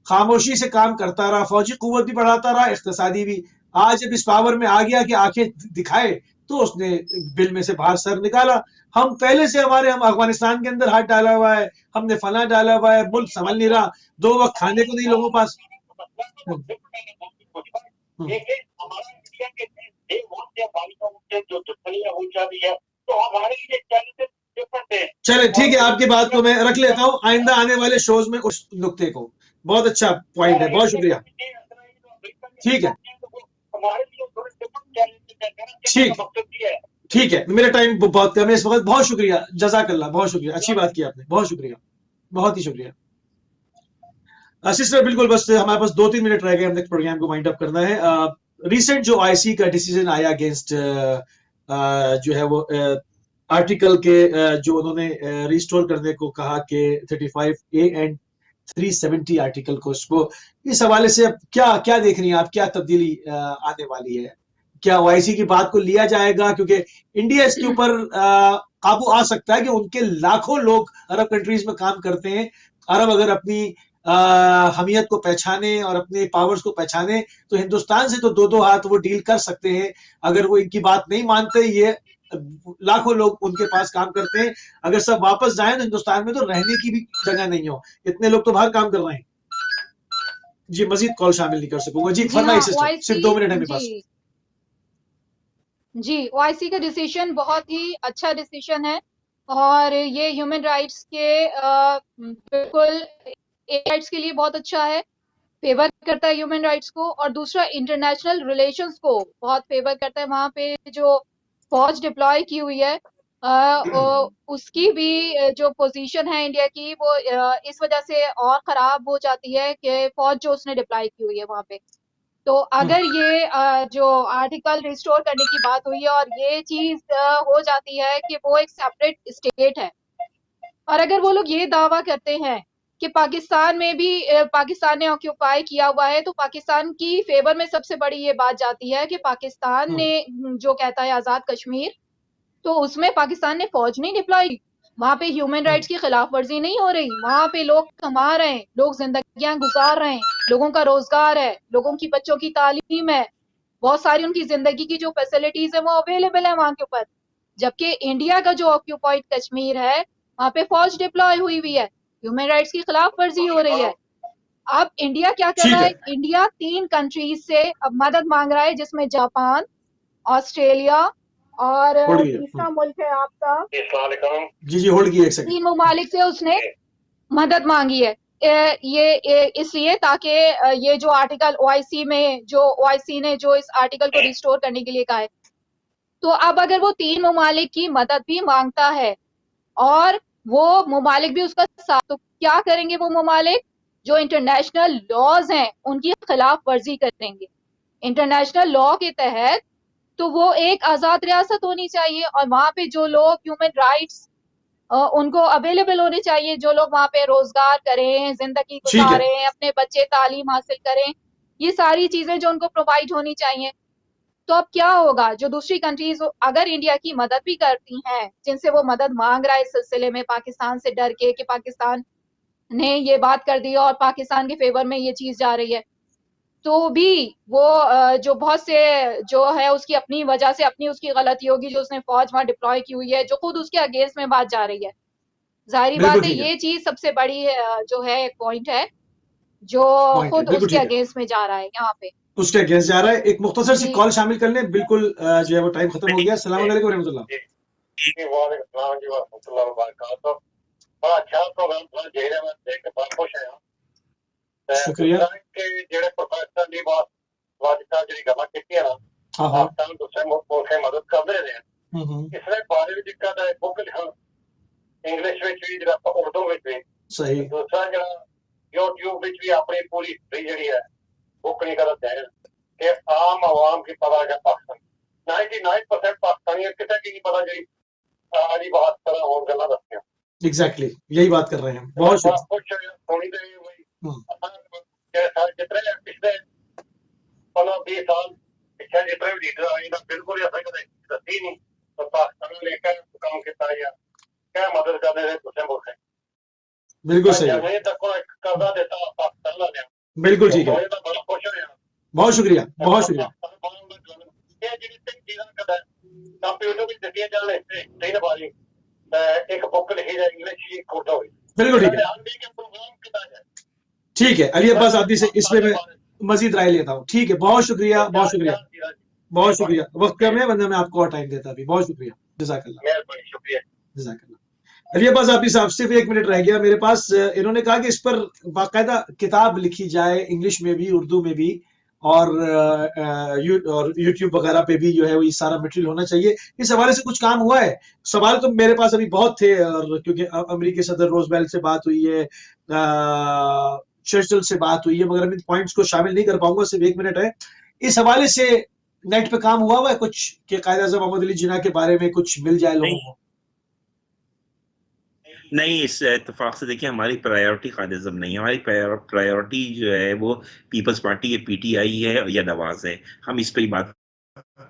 खामोशी से काम करता रहा, फौजी कुव्वत भी बढ़ाता रहा, इख्तिसादी भी, आज जब इस पावर में आ गया कि आंखें दिखाए तो उसने बिल में से बाहर सर निकाला। हम पहले से हम अफगानिस्तान के अंदर हाथ डाला हुआ है, हमने फना डाला हुआ है, मुल्क संभल नहीं रहा, 2 वक्त खाने को नहीं लोगों के पास। हमारा इंडिया के जो दुश्मनी है वो चल रही है, तो हमारे लिए चैलेंजेस डिफरेंट है। चले ठीक है, आपकी बात को मैं रख लेता हूँ आइंदा आने वाले शोज में उस नुक्ते को। बहुत अच्छा पॉइंट है, बहुत शुक्रिया। ठीक है, ठीक है, मेरा टाइम बहुत कम है इस वक्त। बहुत शुक्रिया, जज़ाकल्लाह, बहुत शुक्रिया, अच्छी बात की आपने, बहुत शुक्रिया, बहुत ही शुक्रिया। सिस्टर बिल्कुल, बस हमारे पास 2-3 मिनट रह गए, हमने प्रोग्राम को वाइंड अप करना है। रिसेंट जो आईसी का डिसीजन आया अगेंस्ट जो है वो आर्टिकल के जो उन्होंने रिस्टोर करने को कहा कि 35A एंड 370 आर्टिकल को, उसको इस हवाले से अब क्या देख रही हैं आप? क्या तब्दीली आने वाली है? क्या ओआईसी की बात को लिया जाएगा? क्योंकि इंडिया इसके ऊपर काबू आ सकता है कि उनके लाखों लोग अरब कंट्रीज में काम करते हैं। अरब अगर अपनी हमियत को पहचाने और अपने पावर्स को पहचाने तो हिंदुस्तान से तो 2-2 हाथ वो डील कर सकते हैं। अगर वो इनकी बात नहीं मानते, ये लाखों लोग उनके पास काम करते हैं, अगर सब वापस जाएं तो हिंदुस्तान में तो रहने की भी जगह नहीं हो, इतने लोग तो बाहर काम कर रहे हैं। जी, मजीद कॉल शामिल नहीं कर सकूंगा। जी, फरमाइए सिस्टर, सिर्फ 2 मिनट है मेरे पास। जी, ओआईसी का डिसीजन बहुत ही अच्छा डिसीजन है, और ये ह्यूमन राइट्स के बिल्कुल राइट्स के लिए बहुत अच्छा है, फेवर करता है ह्यूमन राइट्स को। और दूसरा, इंटरनेशनल रिलेशंस को बहुत फेवर करता है। वहां पे जो फौज डिप्लॉय की हुई है उसकी भी जो पोजीशन है इंडिया की, वो इस वजह से और खराब हो जाती है कि फौज जो उसने डिप्लॉय की हुई है वहां पे। तो अगर ये जो आर्टिकल रिस्टोर करने की बात हुई है और ये चीज हो जाती है कि वो एक सेपरेट स्टेट है, और अगर वो लोग ये दावा करते हैं कि पाकिस्तान में भी पाकिस्तान ने ऑक्यूपाई किया हुआ है, तो पाकिस्तान की फेवर में सबसे बड़ी ये बात जाती है कि पाकिस्तान ने जो कहता है आजाद कश्मीर, तो उसमें पाकिस्तान ने फौज नहीं डिप्लॉय की, वहां पे ह्यूमन राइट्स की खिलाफ वर्जी नहीं हो रही, वहां पे लोग कमा रहे हैं, लोग जिंदगियां गुजार रहे हैं, लोगों का रोजगार है, लोगों की बच्चों की तालीम है, बहुत सारी उनकी जिंदगी की जो फैसिलिटीज है वो अवेलेबल है वहां के ऊपर। जबकि इंडिया का जो ऑक्यूपाइड कश्मीर है वहां पे फौज डिप्लॉय हुई है, ह्यूमन राइट्स की खिलाफ वर्जी हो रही है। अब इंडिया क्या कर रहा है? इंडिया 3 कंट्रीज से अब मदद मांग रहा है, जिसमें जापान, ऑस्ट्रेलिया और होल्ड कीजिए। तीसरा मुल्क है आपका, जी जी होल्ड कीजिए एक सेकंड। 3 ममालिक से उसने मदद मांगी है। इसलिए ताकि ये जो आर्टिकल ओआईसी में जो ओआईसी ने जो इस आर्टिकल को रिस्टोर करने के लिए कहा है, तो अब अगर वो 3 ममालिक की मदद भी मांगता है और वो ममालिक भी उसका साथ, तो क्या करेंगे वो ममालिक? जो इंटरनेशनल लॉज हैं उनकी खिलाफ वर्जी करेंगे। इंटरनेशनल लॉ के तहत तो वो एक आजाद रियासत होनी चाहिए और वहां पे जो लोग ह्यूमन राइट्स उनको अवेलेबल होने चाहिए, जो लोग वहां पे रोजगार करें, जिंदगी ठीक है। गुजारें, अपने बच्चे तालीम हासिल करें, ये सारी चीजें जो उनको प्रोवाइड होनी चाहिए। तो अब क्या होगा, जो दूसरी कंट्रीज अगर इंडिया की मदद भी करती हैं, जिनसे वो मदद मांग रहा है इस सिलसिले में पाकिस्तान से डर के कि पाकिस्तान ने ये बात कर दी और पाकिस्तान के फेवर में ये चीज जा रही है, तो भी वो जो बहुत से जो है उसकी अपनी वजह से अपनी उसकी गलती होगी, जो उसने फौज वहां डिप्लॉय की हुई है, जो खुद उसके अगेंस्ट में बात जा रही है। जाहिर बिल्कुल बात है ठीक है। ये चीज सबसे बड़ी जो है एक पॉइंट है जो पॉइंट है, खुद बिल्कुल उसके ठीक है। अगेंस्ट में जा रहा है यहाँ पे। उसके अगेंस्ट जा रहा है। एक मुख्तसर सी जी कॉल शामिल कर लें, बिल्कुल जो है वो टाइम खत्म हो गया। अस्सलाम वालेकुम रहमतुल्लाह। बड़ा अच्छा प्रोग्राम था, जेहरा मैं देख के बड़ा खुश है। शुक्रिया। कि जेहड़े प्रोफेसर ने वाजिब जी गल्लां कीतियां ना, हाँ हाँ। पाकिस्तान दूसरे मुल्क मदद कर रहे हैं। इसने बारे में जिक्र है बुक लिखा इंग्लिश में भी, जरा उर्दू में भी। सही। दूसरा जरा यूट्यूब में भी अपनी पूरी हिस्ट्री जी है बुक नहीं कर दे कि आम आवाम की पता है पाकिस्तान 99% पाकिस्तानी किसी की नहीं पता जी आज बात तरह और गल्लां दसियां। एग्जैक्टली यही बात कर रहे हैं। बहुत जितने पिछले 15-20 साल पिछले जितने भी लीडर आए बिल्कुल ही असर दसी नहीं, तो पाकिस्तान ने क्या काम किया या क्या मदद करने से दूसरे मुल्क है। बिल्कुल सही है। तक कर्जा देता पाकिस्तान ने, बिल्कुल ठीक है। बड़ा खुश हो। बहुत शुक्रिया, बहुत शुक्रिया। कंप्यूटर भी दसिया जाने तीन बारी एक बुक लिखी जाए इंग्लिश उर्दू। बिल्कुल ठीक है। ठीक है अली अब्बास आदि से इसमें मैं मजीद राय लेता हूँ। ठीक है, बहुत शुक्रिया, बहुत शुक्रिया, बहुत शुक्रिया। वक्त कम है वरना मैं आपको और टाइम देता भी। बहुत शुक्रिया, जज़ाकल्लाह, जज़ाकल्लाह। अली अब्बास आदि साहब सिर्फ 1 मिनट रह गया मेरे पास। इन्होंने कहा कि इस पर बाकायदा किताब लिखी जाए, इंग्लिश में भी उर्दू में भी, और यूट्यूब वगैरह पे भी जो है वो ये सारा मटेरियल होना चाहिए। इस हवाले से कुछ काम हुआ है? सवाल तो मेरे पास अभी बहुत थे, और क्योंकि अमेरिकी सदर रोजवेल्ट से बात हुई है, चर्चिल से बात हुई है, मगर मैं पॉइंट्स को शामिल नहीं कर पाऊंगा, सिर्फ 1 मिनट है। इस हवाले से नेट पे काम हुआ है कुछ कि कायद-ए-आज़म मोहम्मद अली जिन्ना के बारे में कुछ मिल जाए लोगों को? नहीं, इस इत्तेफाक से देखिए हमारी प्रायोरिटी कायद-ए-आज़म नहीं है। हमारी प्रायोरिटी जो है वो पीपल्स पार्टी के पीटीआई है या नवाज है। हम इस पे ही बात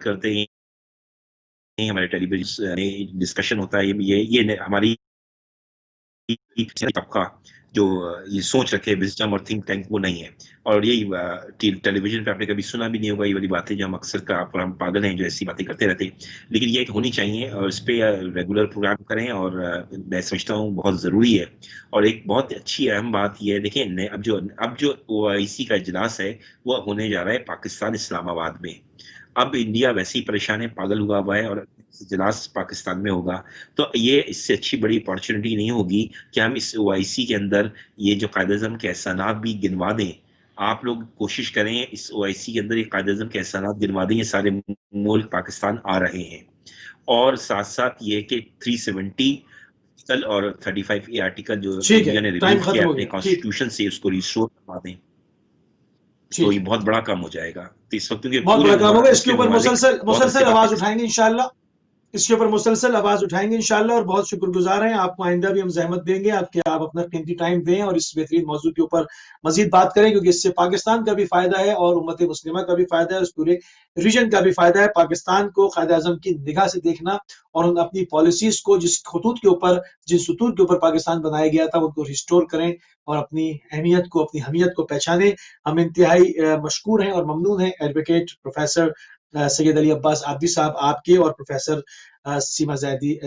करते हैं, हमारे टेलीविजन में डिस्कशन होता है। ये हमारी तबका जो ये सोच रखे विजडम और थिंक टैंक वो नहीं है। और यही टेलीविजन पे आपने कभी सुना भी नहीं होगा ये वाली बातें जो हम अक्सर हम पागल हैं जो ऐसी बातें करते रहते हैं। लेकिन ये होनी चाहिए और इस पे रेगुलर प्रोग्राम करें, और मैं समझता हूँ बहुत ज़रूरी है। और एक बहुत अच्छी अहम बात ये है, देखिए अब जो OIC का इजलास है वो होने जा रहा है पाकिस्तान इस्लामाबाद में। अब इंडिया वैसे ही परेशान है, पागल हुआ है, और इजलास पाकिस्तान में होगा, तो ये इससे अच्छी बड़ी अपॉर्चुनिटी नहीं होगी कि हम इस OIC के अंदर ये जो कायद-ए-आज़म के एहसानात भी गिनवा दें। आप लोग कोशिश करें इस OIC के अंदर ये कायद-ए-आज़म के एहसानात गिनवा दें। ये सारे मुल्क पाकिस्तान आ रहे हैं, और साथ-साथ ये कि 370 आर्टिकल और 35A आर्टिकल जो इंडिया ने रिमूव किया अपने कॉन्स्टिट्यूशन से, उसको रिस्टोर करवा दें, तो ये बहुत बड़ा काम हो जाएगा। तो इस वक्त बहुत बड़ा काम होगा। इसके ऊपर मुसलसल आवाज उठाएंगे इंशाल्लाह, इसके ऊपर मुसलसल आवाज उठाएंगे इंशाल्लाह, और बहुत शुक्रगुजार हैं आपको। आइंदा भी हम जहमत देंगे आपके, आप अपना कीमती टाइम दें और इस बेहतरीन मौजू के ऊपर मजीद बात करें, क्योंकि इससे पाकिस्तान का भी फायदा है और उम्मत मुस्लिमा का भी फायदा है, उस पूरे रीजन का भी फायदा है। पाकिस्तान को कायद-ए-आज़म की निगाह से देखना और अपनी पॉलिसीज को जिस सुतूत के ऊपर पाकिस्तान बनाया गया था उनको रिस्टोर करें और अपनी अहमियत को, अपनी हमियत को पहचाने। हम इंतहाई मशकूर हैं और ममनून हैं एडवोकेट प्रोफेसर सैयद अली अब्बास आबदी साहब आपके, और प्रोफेसर साइमा जैदी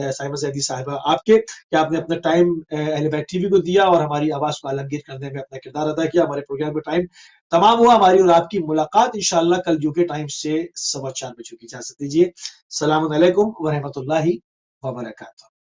साहिबा आपके, कि आपने अपना टाइम अहले बैत टीवी को दिया और हमारी आवाज को आलमगीर करने में अपना किरदार अदा किया। हमारे प्रोग्राम का टाइम तमाम हुआ। हमारी और आपकी मुलाकात इंशाअल्लाह कल यूके टाइम से 4:15 बजे की। इजाजत दीजिए। सलाम अलैकुम व रहमतुल्लाहि व बरकातहू।